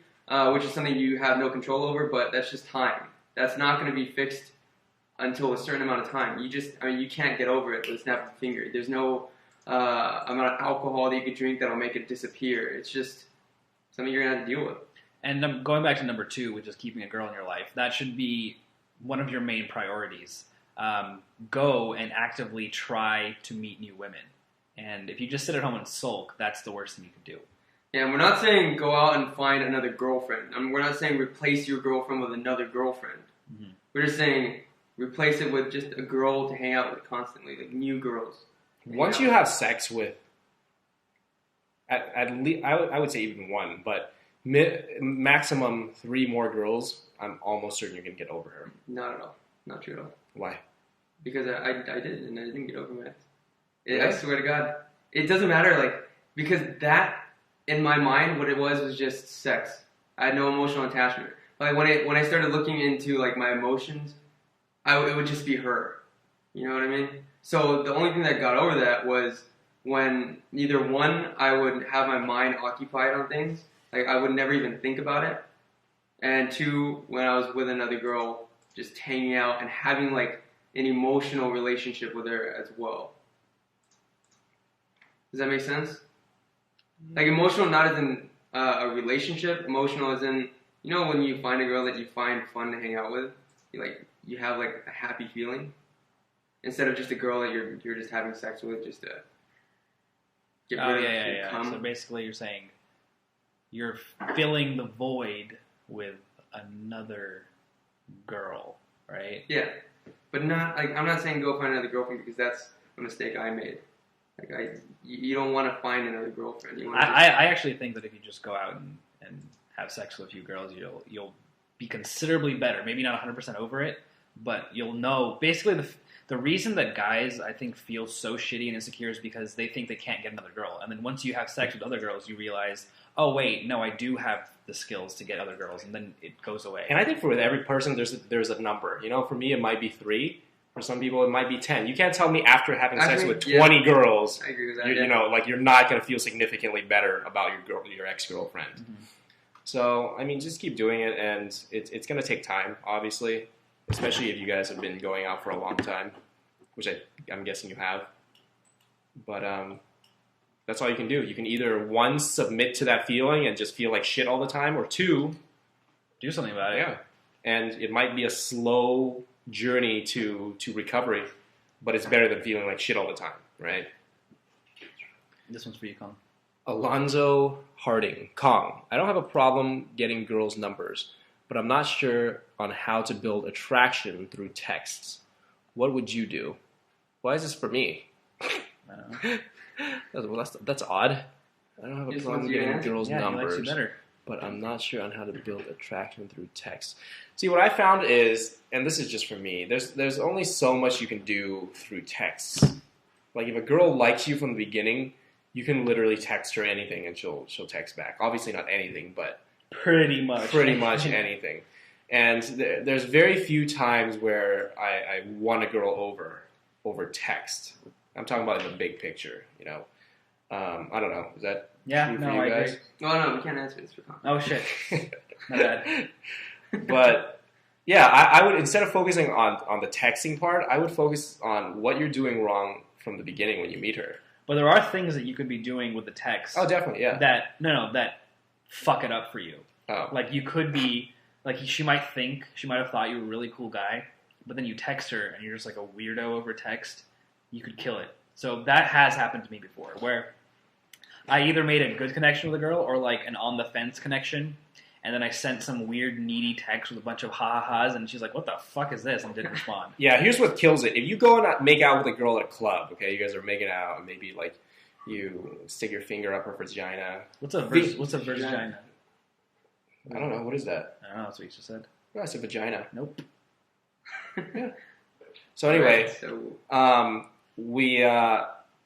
which is something you have no control over, but that's just time. That's not going to be fixed until a certain amount of time. You can't get over it with a snap of a finger. There's no amount of alcohol that you could drink that'll make it disappear. It's just something you're going to have to deal with. And going back to number 2, which is keeping a girl in your life, that should be one of your main priorities. Go and actively try to meet new women. And if you just sit at home and sulk, that's the worst thing you can do. Yeah, we're not saying go out and find another girlfriend. We're not saying replace your girlfriend with another girlfriend. Mm-hmm. We're just saying replace it with just a girl to hang out with constantly, like new girls. Once you have sex with, at least, I would say even 1, but maximum 3 more girls, I'm almost certain you're going to get over her. Not at all. Not true at all. Why? Because I did, and I didn't get over my ex. Really? I swear to God. It doesn't matter, because that, in my mind, what it was just sex. I had no emotional attachment. Like, when I started looking into, my emotions, it would just be her. You know what I mean? So the only thing that got over that was when either 1, I would have my mind occupied on things. Like, I would never even think about it. And 2, when I was with another girl, just hanging out and having, an emotional relationship with her as well. Does that make sense? Like, emotional not as in a relationship. Emotional as in, when you find a girl that you find fun to hang out with, you have, a happy feeling. Instead of just a girl that you're just having sex with just to get rid of your cum. So basically you're saying you're filling the void with another girl, right? Yeah. But not, I'm not saying go find another girlfriend because that's a mistake I made. You don't want to find another girlfriend. You want I actually think that if you just go out and have sex with a few girls, you'll be considerably better. Maybe not 100% over it, but you'll know. Basically, the reason that guys, I think, feel so shitty and insecure is because they think they can't get another girl. And then once you have sex with other girls, you realize, oh, wait, no, I do have the skills to get other girls. And then it goes away. And I think for every person, there's a number. You know, for me, it might be 3. For some people, it might be 10. You can't tell me after having sex with 20 girls, I agree with that. you know, like you're not going to feel significantly better about your ex-girlfriend. Mhm. So, I mean, just keep doing it, and it's going to take time, obviously, especially if you guys have been going out for a long time, which I'm guessing you have. But that's all you can do. You can either, 1, submit to that feeling and just feel like shit all the time, or 2, Do something about it. yeah. And it might be a slow journey to recovery, but it's better than feeling like shit all the time, right? This one's for you, Colin. Alonzo Harding, Kong. I don't have a problem getting girls' numbers, but I'm not sure on how to build attraction through texts. What would you do? Why is this for me? I don't know. That's odd. I don't have a Just problem wants you to getting answer. girls' Yeah, he likes numbers, you better. but I'm not sure on how to build attraction through text. See, what I found is, and this is just for me, there's only so much you can do through texts. Like if a girl likes you from the beginning, you can literally text her anything and she'll text back. Obviously not anything, but Pretty much anything. And there's very few times where I won a girl over text. I'm talking about in the big picture, you know. I don't know. Is that Yeah, true for no, you I guys? agree. No, we can't answer this for Con. Oh, shit. My bad. But yeah, I would, instead of focusing on the texting part, I would focus on what you're doing wrong from the beginning when you meet her. But there are things that you could be doing with the text Oh, definitely, yeah. that fuck it up for you. Oh. Like you could be like she might have thought you were a really cool guy, but then you text her and you're just like a weirdo over text. You could kill it. So that has happened to me before, where I either made a good connection with a girl or like an on the fence connection, and then I sent some weird needy text with a bunch of ha-ha-has, and she's like, "What the fuck is this?" and didn't respond. Yeah, here's what kills it. If you go and make out with a girl at a club, okay, you guys are making out, and maybe like you stick your finger up her vagina. What's a vagina? I don't know, what is that? I don't know. That's what you just said. Oh, it's a vagina. Nope. So anyway, Right, so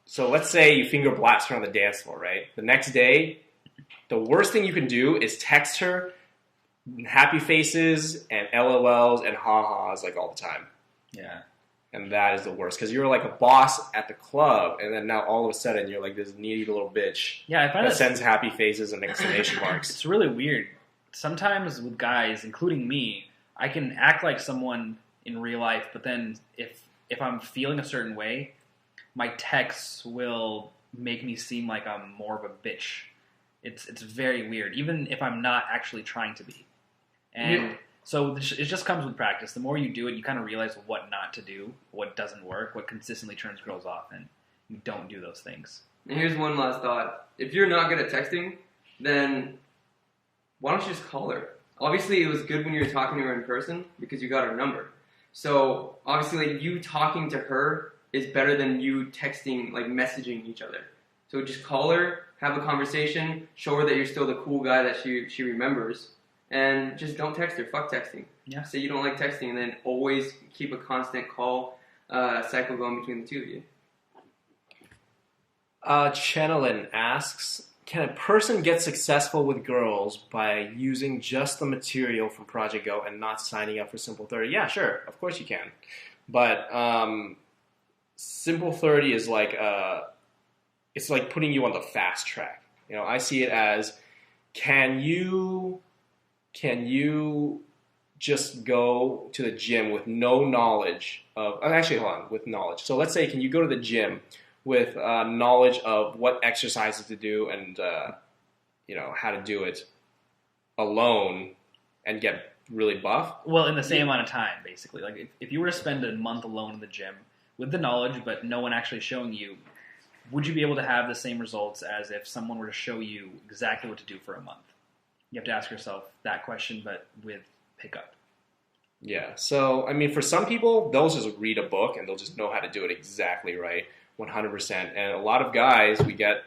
so let's say you finger blast her on the dance floor, right? The next day, the worst thing you can do is text her happy faces and LOLs and ha-has like all the time. Yeah. And that is the worst because you're like a boss at the club, and then now all of a sudden you're like this needy little bitch Yeah, I find that that sends happy faces and exclamation marks. it's really weird. Sometimes with guys, including me, I can act like someone in real life, but then if I'm feeling a certain way, my texts will make me seem like I'm more of a bitch. It's very weird, even if I'm not actually trying to be. And Yeah. so it just comes with practice. The more you do it, you kind of realize what not to do, what doesn't work, what consistently turns girls off, and you don't do those things. And here's one last thought. If you're not good at texting, then why don't you just call her? Obviously, it was good when you were talking to her in person because you got her number. So, obviously, like, you talking to her is better than you texting, like, messaging each other. So just call her, have a conversation, show her that you're still the cool guy that she remembers, and just don't text her. Fuck texting. Yeah. Say you don't like texting, and then always keep a constant call cycle going between the two of you. Chanelin asks, can a person get successful with girls by using just the material from Project Go and not signing up for Simple 30? Yeah, sure. Of course you can. But Simple 30 is like it's like putting you on the fast track. You know, I see it as can you just go to the gym with no knowledge of actually hold on, with knowledge. So let's say can you go to the gym with knowledge of what exercises to do and how to do it alone and get really buff? Well, in the same amount of time, basically. Like if you were to spend a month alone in the gym with the knowledge, but no one actually showing you, would you be able to have the same results as if someone were to show you exactly what to do for a month? You have to ask yourself that question, but with pickup. Yeah. So, I mean, for some people, they'll just read a book and they'll just know how to do it exactly right, 100%. And a lot of guys, we get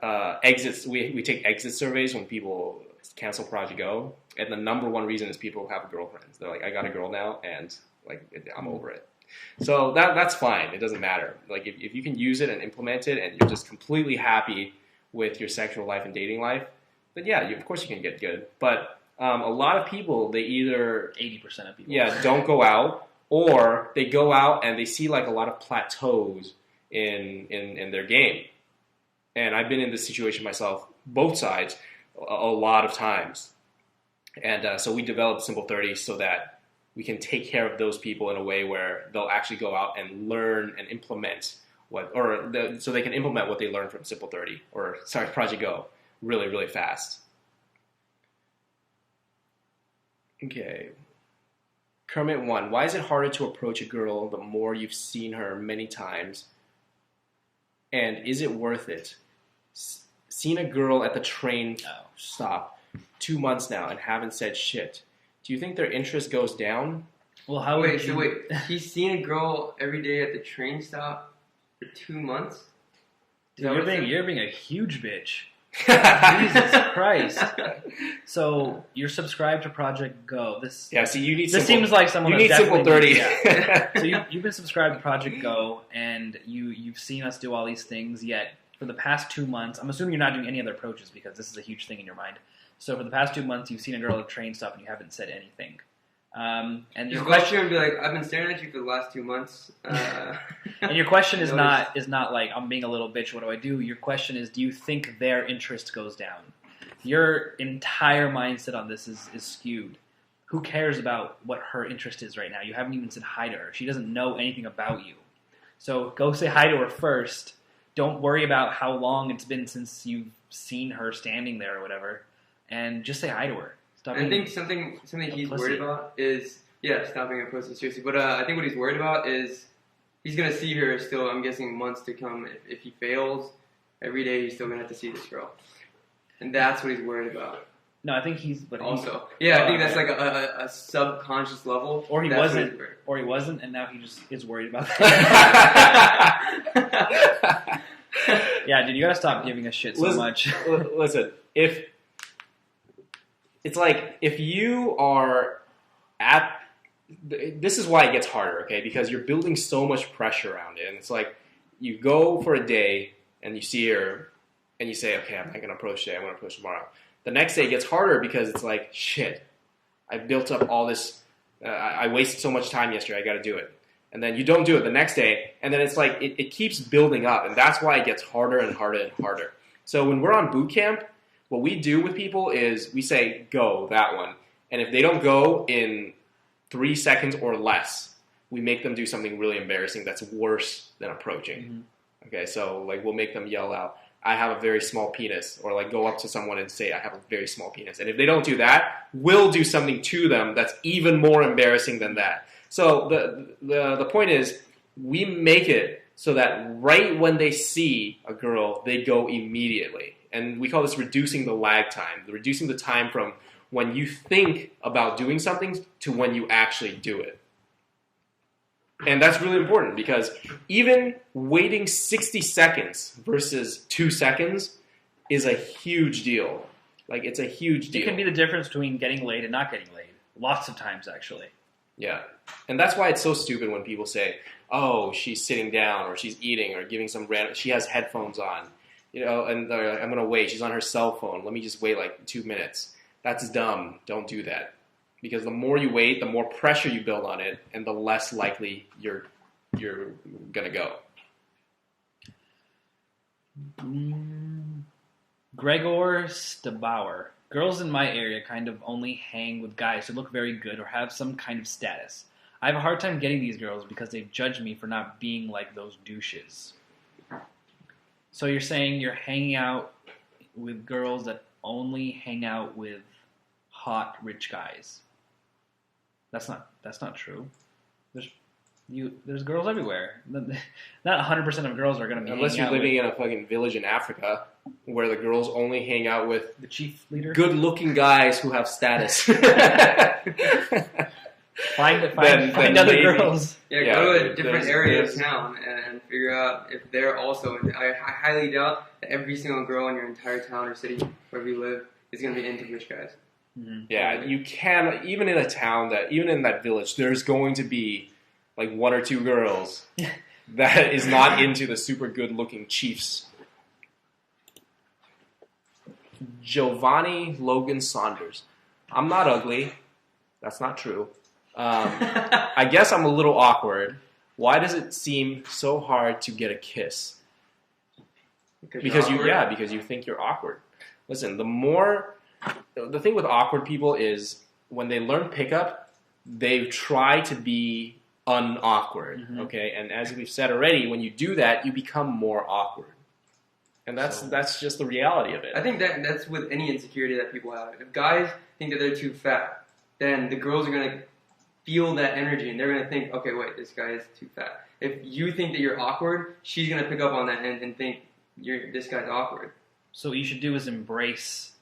exits. We take exit surveys when people cancel Project Go, and the number one reason is people have girlfriends. They're like, I got a girl now, and like I'm over it. So that's fine. It doesn't matter. Like if you can use it and implement it, and you're just completely happy with your sexual life and dating life, then yeah, of course you can get good. But a lot of people, they either 80% of people, don't go out, or they go out and they see like a lot of plateaus in their game. And I've been in this situation myself, both sides, a lot of times. And so we developed Simple 30 so that we can take care of those people in a way where they'll actually go out and learn and implement so they can implement what they learned from Simple 30, Project Go, really, really fast. Okay. Kermit 1, why is it harder to approach a girl the more you've seen her many times? And is it worth it? Seen a girl at the train stop 2 months now and haven't said shit. Do you think their interest goes down? Well, wait, he's seen a girl every day at the train stop for 2 months? Dude, you're being a huge bitch. Jesus Christ! So you're subscribed to Project Go. So you need. This seems like someone. You need Simple 30. So you've been subscribed to Project Go, and you've seen us do all these things. Yet for the past 2 months, I'm assuming you're not doing any other approaches because this is a huge thing in your mind. So for the past 2 months, you've seen a girl at a train stop and you haven't said anything. And your question would be like, I've been staring at you for the last 2 months. And your question is not like, I'm being a little bitch, what do I do? Your question is, do you think their interest goes down? Your entire mindset on this is skewed. Who cares about what her interest is right now? You haven't even said hi to her. She doesn't know anything about you. So go say hi to her first. Don't worry about how long it's been since you've seen her standing there or whatever. And just say hi to her. I think something he's worried about is stop being a pussy, seriously. But I think what he's worried about is he's gonna see her still. I'm guessing months to come. If he fails, every day he's still gonna have to see this girl, and that's what he's worried about. No, I think he's. I think that's like a subconscious level. Or he wasn't, and now he just is worried about that. Yeah, dude, you gotta stop giving a shit so much. Listen, it's like if you are at this is why it gets harder, okay? Because you're building so much pressure around it. And it's like you go for a day and you see her and you say, okay, I'm not going to approach today. I'm going to approach tomorrow. The next day it gets harder because it's like, shit, I built up all this. I wasted so much time yesterday. I got to do it. And then you don't do it the next day. And then it's like it keeps building up. And that's why it gets harder and harder and harder. So when we're on boot camp, what we do with people is we say, go, that one. And if they don't go in 3 seconds or less, we make them do something really embarrassing that's worse than approaching. Mm-hmm. Okay, so like we'll make them yell out, I have a very small penis, or like go up to someone and say, I have a very small penis. And if they don't do that, we'll do something to them that's even more embarrassing than that. So the point is, we make it so that right when they see a girl, they go immediately. And we call this reducing the lag time, reducing the time from when you think about doing something to when you actually do it. And that's really important because even waiting 60 seconds versus 2 seconds is a huge deal. Like, it's a huge deal. It can be the difference between getting laid and not getting laid. Lots of times, actually. Yeah. And that's why it's so stupid when people say, oh, she's sitting down or she's eating or giving some random, she has headphones on, you know, and I'm going to wait. She's on her cell phone. Let me just wait like 2 minutes. That's dumb. Don't do that. Because the more you wait, the more pressure you build on it, and the less likely you're going to go. Gregor Stabauer. Girls in my area kind of only hang with guys who look very good or have some kind of status. I have a hard time getting these girls because they judge me for not being like those douches. So you're saying you're hanging out with girls that only hang out with hot, rich guys. That's not true. There's girls everywhere. Not 100% of girls are going to be unless you're living in a fucking village in Africa where the girls only hang out with the chief leader, good-looking guys who have status. Find Then other maybe. girls. Yeah, Yeah, go to a dude, different there's- area of there's- town and figure out if they're also into I highly doubt that every single girl in your entire town or city, wherever you live, is going to be into rich guys. Mhm. Yeah, you can, even in a town even in that village, there's going to be like one or two girls that is not into the super good looking chiefs. Giovanni Logan Saunders. I'm not ugly. That's not true. I guess I'm a little awkward. Why does it seem so hard to get a kiss? Because you think you're awkward. Listen, the thing with awkward people is when they learn pickup, they try to be unawkward. Mhm. Okay, and as we've said already, when you do that, you become more awkward, and that's just the reality of it. I think that's with any insecurity that people have. If guys think that they're too fat, then the girls are going to feel that energy and they're going to think, okay, wait, this guy is too fat. If you think that you're awkward, she's going to pick up on that and think this guy's awkward. So what you should do is embrace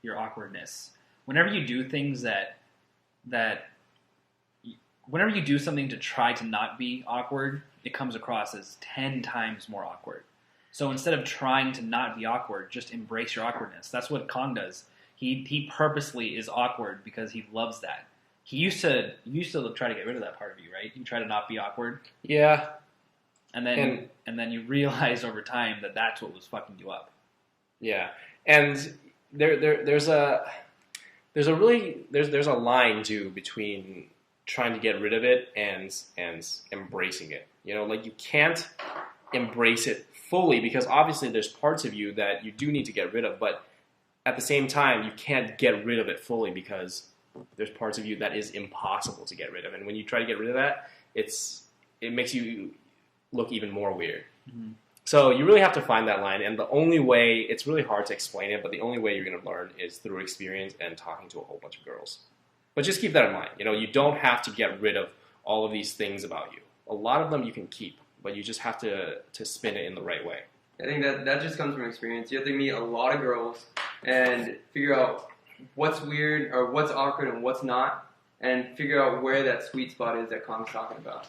your awkwardness. Whenever you do things whenever you do something to try to not be awkward, it comes across as 10 times more awkward. So instead of trying to not be awkward, just embrace your awkwardness. That's what Kong does. He purposely is awkward because he loves that. You used to try to get rid of that part of you, right? You try to not be awkward, Yeah, and then you realize over time that that's what was fucking you up. yeah, and there's a line too between trying to get rid of it and embracing it. You know, like you can't embrace it fully because obviously there's parts of you that you do need to get rid of, but at the same time you can't get rid of it fully because there's parts of you that is impossible to get rid of, and when you try to get rid of that, it makes you look even more weird. Mm-hmm. So you really have to find that line, and the only way, it's really hard to explain it, but the only way you're going to learn is through experience and talking to a whole bunch of girls. But just keep that in mind. You know, you don't have to get rid of all of these things about you. A lot of them you can keep, but you just have to spin it in the right way. I think that just comes from experience. You have to meet a lot of girls and figure out what's weird or what's awkward and what's not, and figure out where that sweet spot is that Kong's talking about.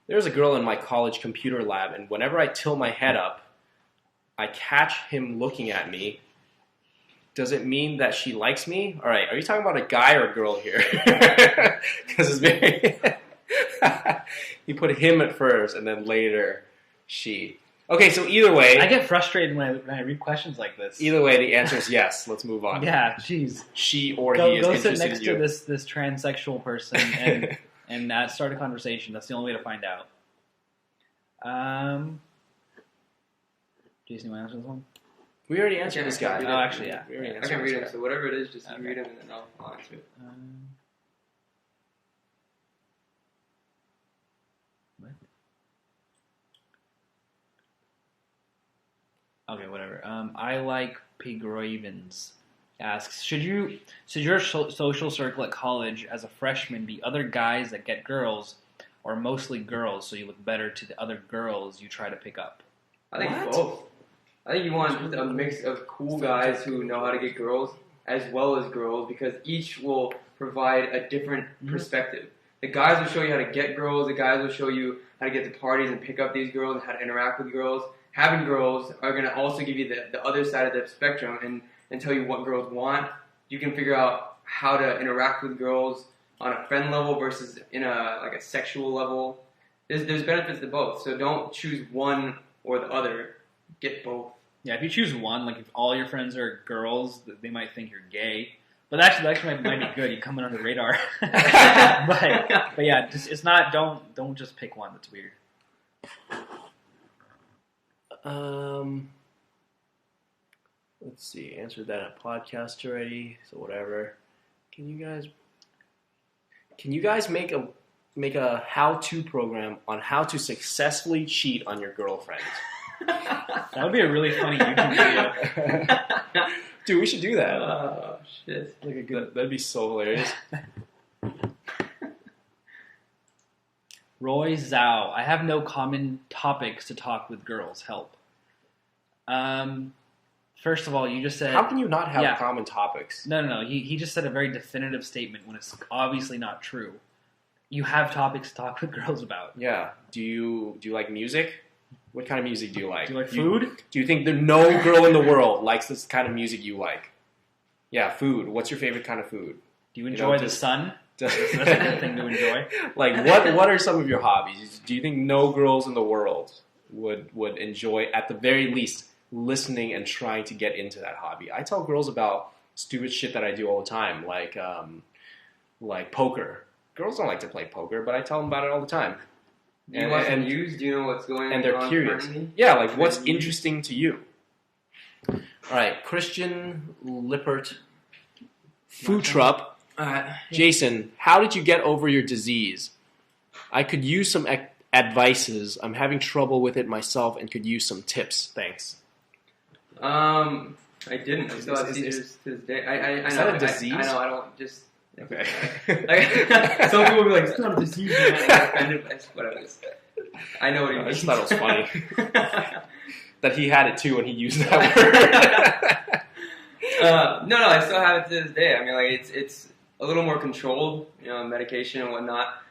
There's a girl in my college computer lab, and whenever I tilt my head up, I catch him looking at me. Does it mean that she likes me? All right, are you talking about a guy or a girl here? Because it's very... He put him at first, and then later, she. Okay, so either way... I get frustrated when I read questions like this. Either way, the answer is yes. Let's move on. Yeah, jeez. She or Go he is sit interested next in to you. this transsexual person and start a conversation. That's the only way to find out. Jason, you want to answer this one? We already answered Okay, this guy. okay. Oh, actually, yeah. We already I answered can read this him, guy. so whatever it is, just you Okay. read him and then I'll answer it. What? Okay, whatever. I like Pig Ravens asks, should your social circle at college as a freshman be other guys that get girls, or mostly girls, so you look better to the other girls you try to pick up? I think What? both. I think you want a mix of cool guys who know how to get girls as well as girls, because each will provide a different perspective. The guys will show you how to get girls. The guys will show you how to get to parties and pick up these girls and how to interact with girls. Having girls are going to also give you the other side of the spectrum and tell you what girls want. You can figure out how to interact with girls on a friend level versus in a sexual level. There's benefits to both, so don't choose one or the other. Get both. Yeah, if you choose one, like if all your friends are girls, they might think you're gay. But actually might be good. You come in on the radar. but yeah, it's not. Don't just pick one. That's weird. Let's see. Answered that at podcast already. So whatever. Can you guys make a how-to program on how to successfully cheat on your girlfriend? That would be a really funny YouTube video. Dude, we should do that. Oh, shit. Like a good That'd be so hilarious. Roy Zhao. I have no common topics to talk with girls. Help. First of all, you just said How can you not have Yeah. common topics? no. He just said a very definitive statement when it's obviously not true. you have topics to talk with girls about. Yeah. Do you like music? What kind of music do you like? Do you like food? Do you think there's no girl in the world likes this kind of music you like? Yeah, food. What's your favorite kind of food? Do you enjoy the sun? That's a good thing to enjoy. Like, what are some of your hobbies? Do you think no girls in the world would enjoy, at the very least, listening and trying to get into that hobby? I tell girls about stupid shit that I do all the time, like poker. Girls don't like to play poker, but I tell them about it all the time. Do you watch the news? Do you know what's going on? And they're curious. Currently? Yeah, like what's interesting to you? All right, Christian Lippert, Futrup. Jason, how did you get over your disease? I could use some advices. I'm having trouble with it myself and could use some tips. Thanks. I didn't. I still have seizures to this day. I Is know. that a disease? I know. I don't just. Okay. Like, some people will be like, "It's not a disease." Man. I'm offended by what it is. I know what he I means. just thought it was funny that he had it too and he used that word. No, I still have it to this day. I mean, like it's a little more controlled, medication and whatnot.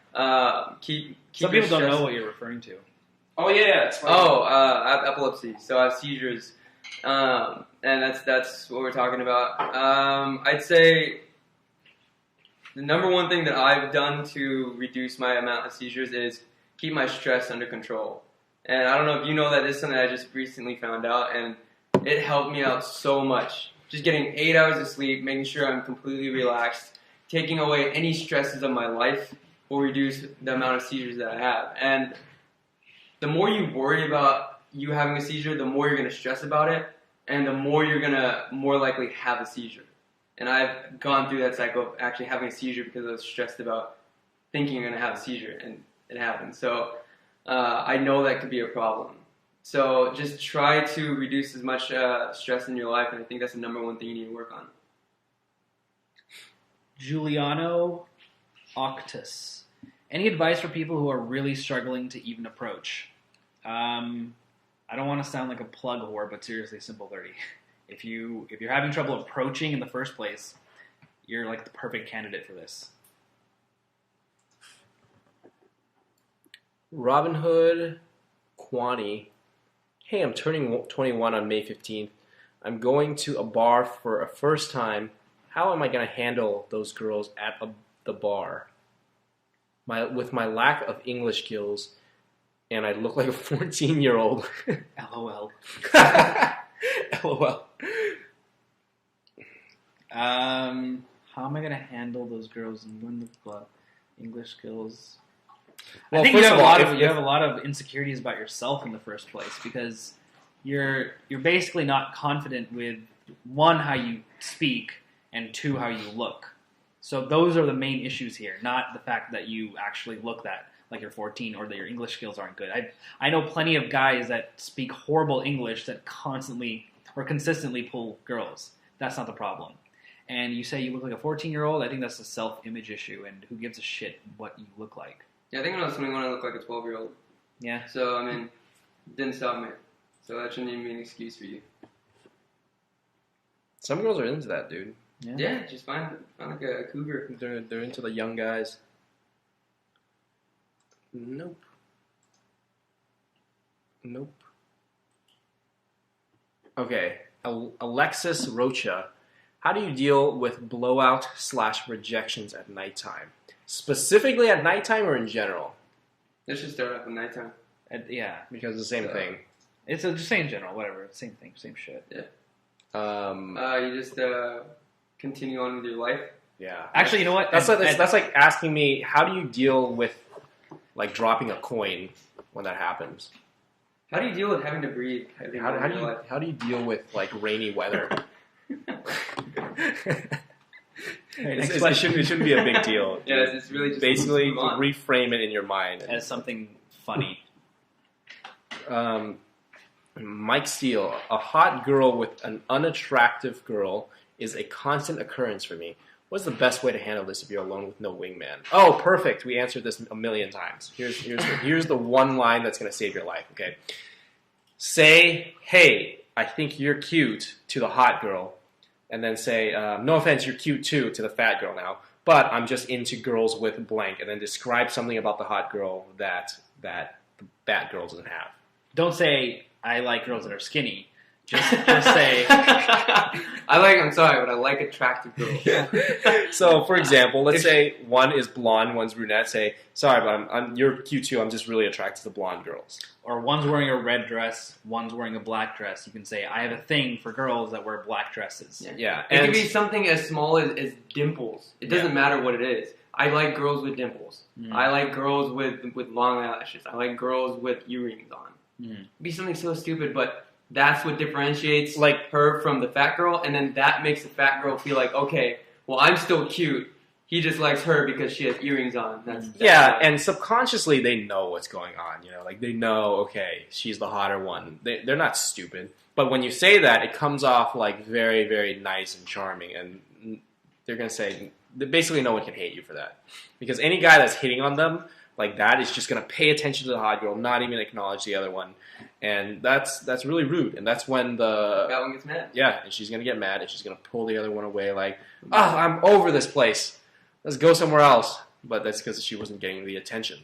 Keep Some your people don't stress- know what you're referring to. Oh yeah, it's funny. I have epilepsy, so I have seizures, and that's what we're talking about. I'd say the number one thing that I've done to reduce my amount of seizures is keep my stress under control. And I don't know if you know that this is something I just recently found out, and it helped me out so much. Just getting 8 hours of sleep, making sure I'm completely relaxed, taking away any stresses of my life will reduce the amount of seizures that I have. And the more you worry about you having a seizure, the more you're going to stress about it, and the more you're going to more likely have a seizure. And I've gone through that cycle of actually having a seizure because I was stressed about thinking you're going to have a seizure, and it happened. So I know that could be a problem. So just try to reduce as much stress in your life, and I think that's the number one thing you need to work on. Giuliano Octus. Any advice for people who are really struggling to even approach? I don't want to sound like a plug whore, but seriously, Simple 30. If you're having trouble approaching in the first place, you're like the perfect candidate for this. Robin Hood Kwani. Hey, I'm turning 21 on May 15th. I'm going to a bar for a first time. How am I going to handle those girls at the bar? With my lack of English skills, and I look like a 14-year-old. LOL. LOL. How am I going to handle those girls in the club? English skills. Well, I think you first have of all, you have a lot of insecurities about yourself in the first place because you're basically not confident with one, how you speak, and two, how you look. So those are the main issues here, not the fact that you actually look like you're 14 or that your English skills aren't good. I know plenty of guys that speak horrible English that constantly or consistently pull girls. That's not the problem. And you say you look like a 14-year-old, I think that's a self-image issue, and who gives a shit what you look like? Yeah, I think when I was 21, I looked like a 12-year-old. Yeah. So, I mean, it didn't stop me. So that shouldn't even be an excuse for you. Some girls are into that, dude. Yeah, just find like a cougar. They're into the young guys. Nope. Okay, Alexis Rocha. How do you deal with blowout/rejections at nighttime? Specifically at nighttime or in general? This should start off at nighttime. Yeah. Because it's the same thing. It's just say in general, whatever. Same thing, same shit. Yeah. You just continue on with your life. Yeah. Actually, you know what? That's like asking me, how do you deal with like dropping a coin when that happens? How do you deal with having to breathe? How do you deal with like rainy weather? It shouldn't be a big deal. Yeah, it's really just basically move on. reframe it in your mind as something funny. Mike Steele, a hot girl with an unattractive girl is a constant occurrence for me. What's the best way to handle this if you're alone with no wingman? Oh, perfect. We answered this a million times. Here's the one line that's going to save your life, okay? Say, hey, I think you're cute to the hot girl. And then say, no offense, you're cute too to the fat girl now. but I'm just into girls with blank, and then describe something about the hot girl that that girl doesn't have. Don't say I like girls that are skinny. Just say I'm sorry, but I like attractive girls. So, for example, let's say one is blonde, one's brunette. Say, sorry, but you're cute too. I'm just really attracted to blonde girls. or one's wearing a red dress, one's wearing a black dress. You can say I have a thing for girls that wear black dresses. Yeah. It can be something as small as dimples. It doesn't matter what it is. I like girls with dimples. I like girls with long eyelashes. I like girls with earrings on. It'd be something so stupid, but that's what differentiates her from the fat girl, and then that makes the fat girl feel like, okay, well, I'm still cute. He just likes her because she has earrings on. That's and subconsciously they know what's going on. You know, like they know, okay, she's the hotter one. They're not stupid, but when you say that, it comes off like very, very nice and charming, and they're gonna say, basically, no one can hate you for that, because any guy that's hitting on them like that is just gonna pay attention to the hot girl, not even acknowledge the other one. And that's really rude, and that's when that one gets mad. Yeah, and she's gonna get mad, and she's gonna pull the other one away, like, I'm over this place. Let's go somewhere else. But that's because she wasn't getting the attention.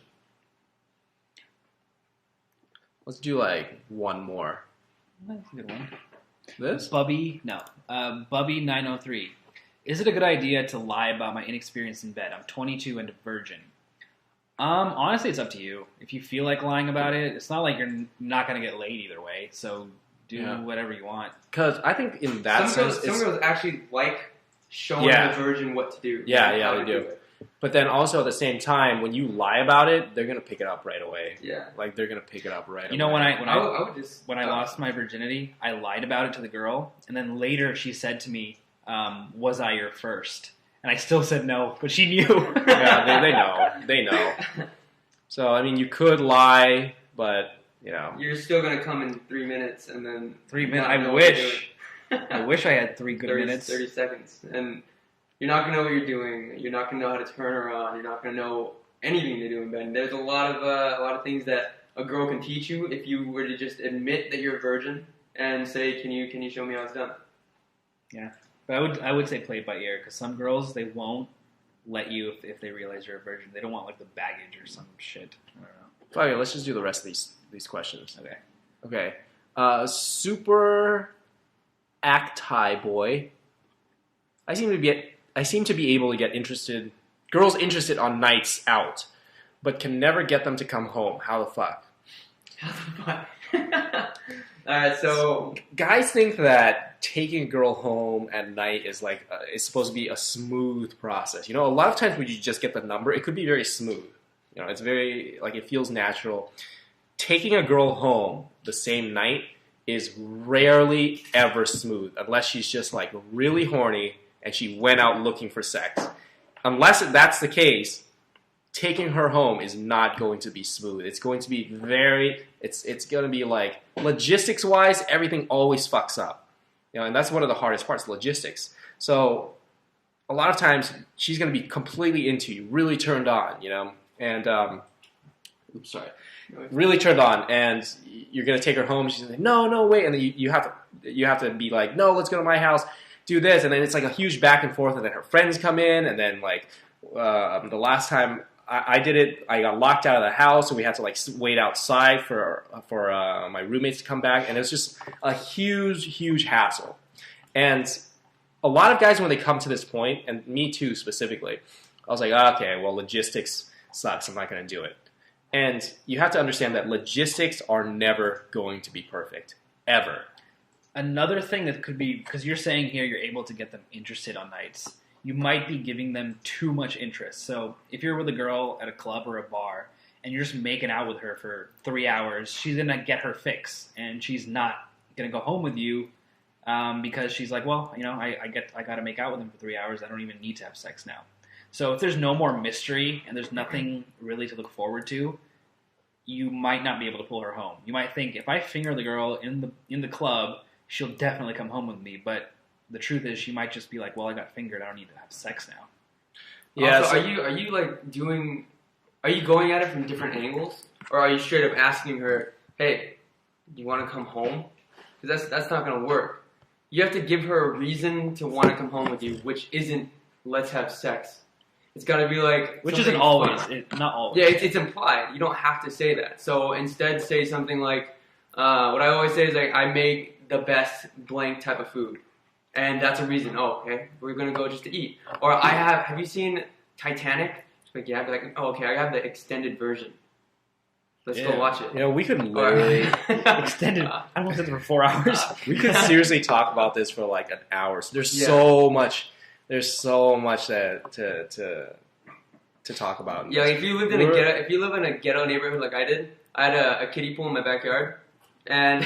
Let's do like one more. That's a good one. This? Bubby 903. Is it a good idea to lie about my inexperience in bed? I'm 22 and a virgin. Honestly, it's up to you. If you feel like lying about it, it's not like you're not going to get laid either way. So do whatever you want. Because I think in that some sense, girls actually like showing the virgin what to do. Yeah, they do. But then also at the same time, when you lie about it, they're going to pick it up right away. Yeah. Like they're going to pick it up right away. You know, when I lost my virginity, I lied about it to the girl. And then later she said to me, was I your first? And I still said no, but she knew. Yeah, they know. So, I mean, you could lie, but, you know. You're still going to come in 3 minutes, and then... 3 minutes? I wish. I wish I had 3 good minutes. 30 seconds. And you're not going to know what you're doing. You're not going to know how to turn her on. You're not going to know anything to do in bed. And there's a lot of things that a girl can teach you if you were to just admit that you're a virgin and say, can you show me how it's done? Yeah. But I would say play it by ear, because some girls, they won't let you if they realize you're a virgin. They don't want like the baggage or some shit. I don't know. Okay, let's just do the rest of these questions. Okay. Super Acti boy. I seem to be able to get girls interested on nights out, but can never get them to come home. How the fuck? Alright, so guys think that taking a girl home at night is like it's supposed to be a smooth process. You know, a lot of times when you just get the number, it could be very smooth. You know, it's very like it feels natural. Taking a girl home the same night is rarely ever smooth, unless she's just like really horny and she went out looking for sex. Unless that's the case, taking her home is not going to be smooth. It's going to be it's going to be like, logistics-wise, everything always fucks up. You know, and that's one of the hardest parts, logistics. So a lot of times she's going to be completely into you, really turned on, you know, and really turned on, and you're going to take her home. She's like, no, wait, and then you have to be like, no, let's go to my house, do this, and then it's like a huge back and forth, and then her friends come in, and then like the last time I did it, I got locked out of the house, so we had to like wait outside for my roommates to come back, and it was just a huge hassle. And a lot of guys, when they come to this point, and me too specifically, I was like, okay, well, logistics sucks, I'm not going to do it. And you have to understand that logistics are never going to be perfect, ever. Another thing that could be, because you're saying here you're able to get them interested on nights, you might be giving them too much interest. So if you're with a girl at a club or a bar and you're just making out with her for 3 hours, she's going to get her fix, and she's not going to go home with you because she's like, well, you know, I got to make out with him for 3 hours. I don't even need to have sex now. So if there's no more mystery and there's nothing really to look forward to, you might not be able to pull her home. You might think, if I finger the girl in the club, she'll definitely come home with me. But the truth is, she might just be like, well, I got fingered, I don't need to have sex now. Yeah. Also, are you like doing? Are you going at it from different angles, or are you straight up asking her, "Hey, do you want to come home?" Because that's not going to work. You have to give her a reason to want to come home with you, which isn't "let's have sex." It's got to be like Which something isn't always, fun. not always. Yeah, it's implied. You don't have to say that. So instead, say something like, what I always say is like, I make the best blank type of food, and that's a reason. Oh, okay, we're gonna go just to eat. Or I have you seen Titanic? Like, yeah, I'd be like, oh, okay, I have the extended version. Let's go Yeah. watch it. You know, we could literally, Extended. I don't want it for 4 hours. we could seriously talk about this for like an hour. So there's Yeah. so much to talk about. Yeah, if you lived in a ghetto, if you live in a ghetto neighborhood like I did, I had a kiddie pool in my backyard, and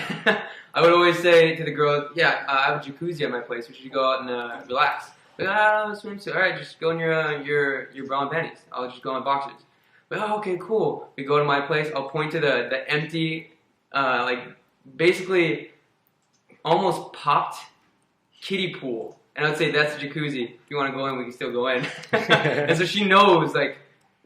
I would always say to the girl, "Yeah, I have a jacuzzi at my place. We should go out and relax." Like, I don't know, swimsuit. All right, just go in your bra and panties. I'll just go in boxers. But oh, okay, cool. We go to my place. I'll point to the empty, like basically almost popped kiddie pool. And I'd say, that's a jacuzzi. If you want to go in, we can still go in. And so she knows, like,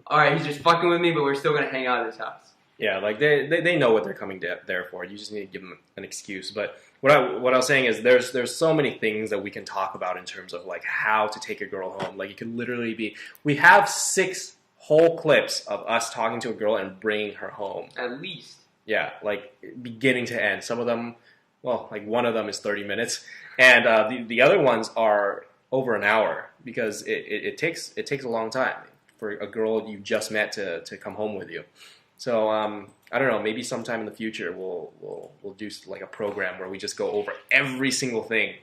all right, he's just fucking with me, but we're still going to hang out at his house. Yeah, like they know what they're coming there for. You just need to give them an excuse. But what I was saying is there's so many things that we can talk about in terms of like how to take a girl home. Like it could literally be, we have 6 whole clips of us talking to a girl and bringing her home. At least. Yeah, like beginning to end. Some of them, well, like one of them is 30 minutes, and the other ones are over an hour because it takes a long time for a girl you just met to come home with you. So I don't know. Maybe sometime in the future we'll do like a program where we just go over every single thing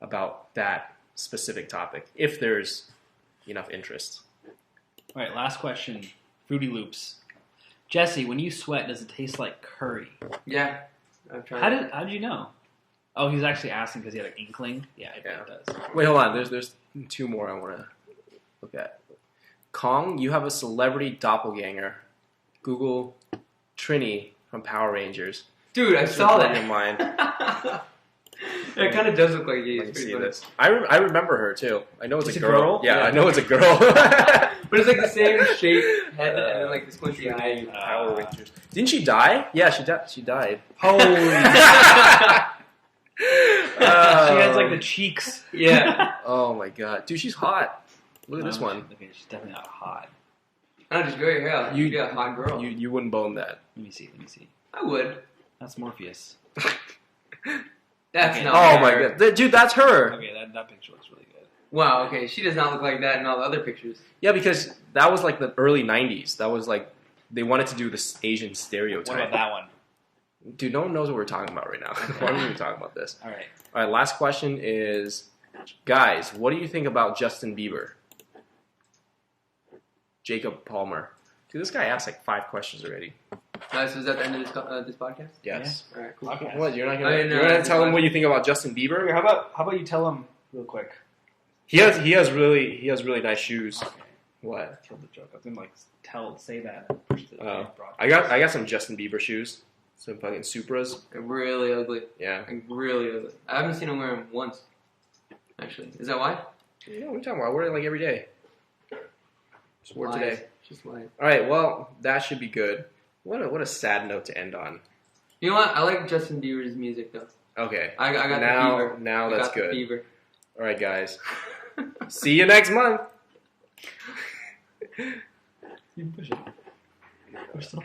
about that specific topic if there's enough interest. All right, last question. Fruity Loops. Jesse, when you sweat, does it taste like curry? Yeah. I've tried How did you know? Oh, he's actually asking because he had an inkling. Yeah, it does. Wait, hold on. There's 2 more I want to look at. Kong, you have a celebrity doppelganger. Google Trini from Power Rangers. Dude, I saw Blow that. your mind. It kind of does look like he Let is. me see Pretty this. I remember her too. I know it's It's a a girl. girl? Yeah, Yeah. I know it's a girl. But it's like the same shape head and then like the squinty eye. Power Rangers. Didn't she die? Yeah, she died. Holy. She has like the cheeks. Yeah. Oh my god, dude, she's hot. Look at this one. Okay, she's definitely not hot. I don't just grow your hair out. You- You get a hot girl. You wouldn't bone that. Let me see. I would. That's Morpheus. That's Okay. not Oh my her. god, dude, that's her. Okay, that picture looks really good. Wow, okay. She does not look like that in all the other pictures. Yeah, because that was like the early '90s. That was like they wanted to do this Asian What stereotype. about that one? Dude, no one knows what we're talking about right now. Why are we even talking about this? All right. All right, last question is, guys, what do you think about Justin Bieber? Jacob Palmer. Dude, this guy asked like 5 questions already. So is that the end of this podcast? Yes. All right, cool. Okay. What? You're not I gonna? didn't know You're gonna that. tell him what you think about Justin Bieber? Okay, how about you tell him real quick? He has really nice shoes. Okay. What? Killed the joke. I was gonna like say that. And push the Oh. broadcast. I got some Justin Bieber shoes. Some fucking Supras. They're really ugly. Yeah. Like, really ugly. I haven't seen him wear them once. Actually, is that why? You know what I'm talking about. I wear it like every day. Just wore it Lies. today. Just lying. All right. Well, that should be good. What a sad note to end on. You know what? I like Justin Bieber's music though. Okay. I got Now- the fever. now I that's got the good. fever. All right, guys. See you next month. You push it. We're still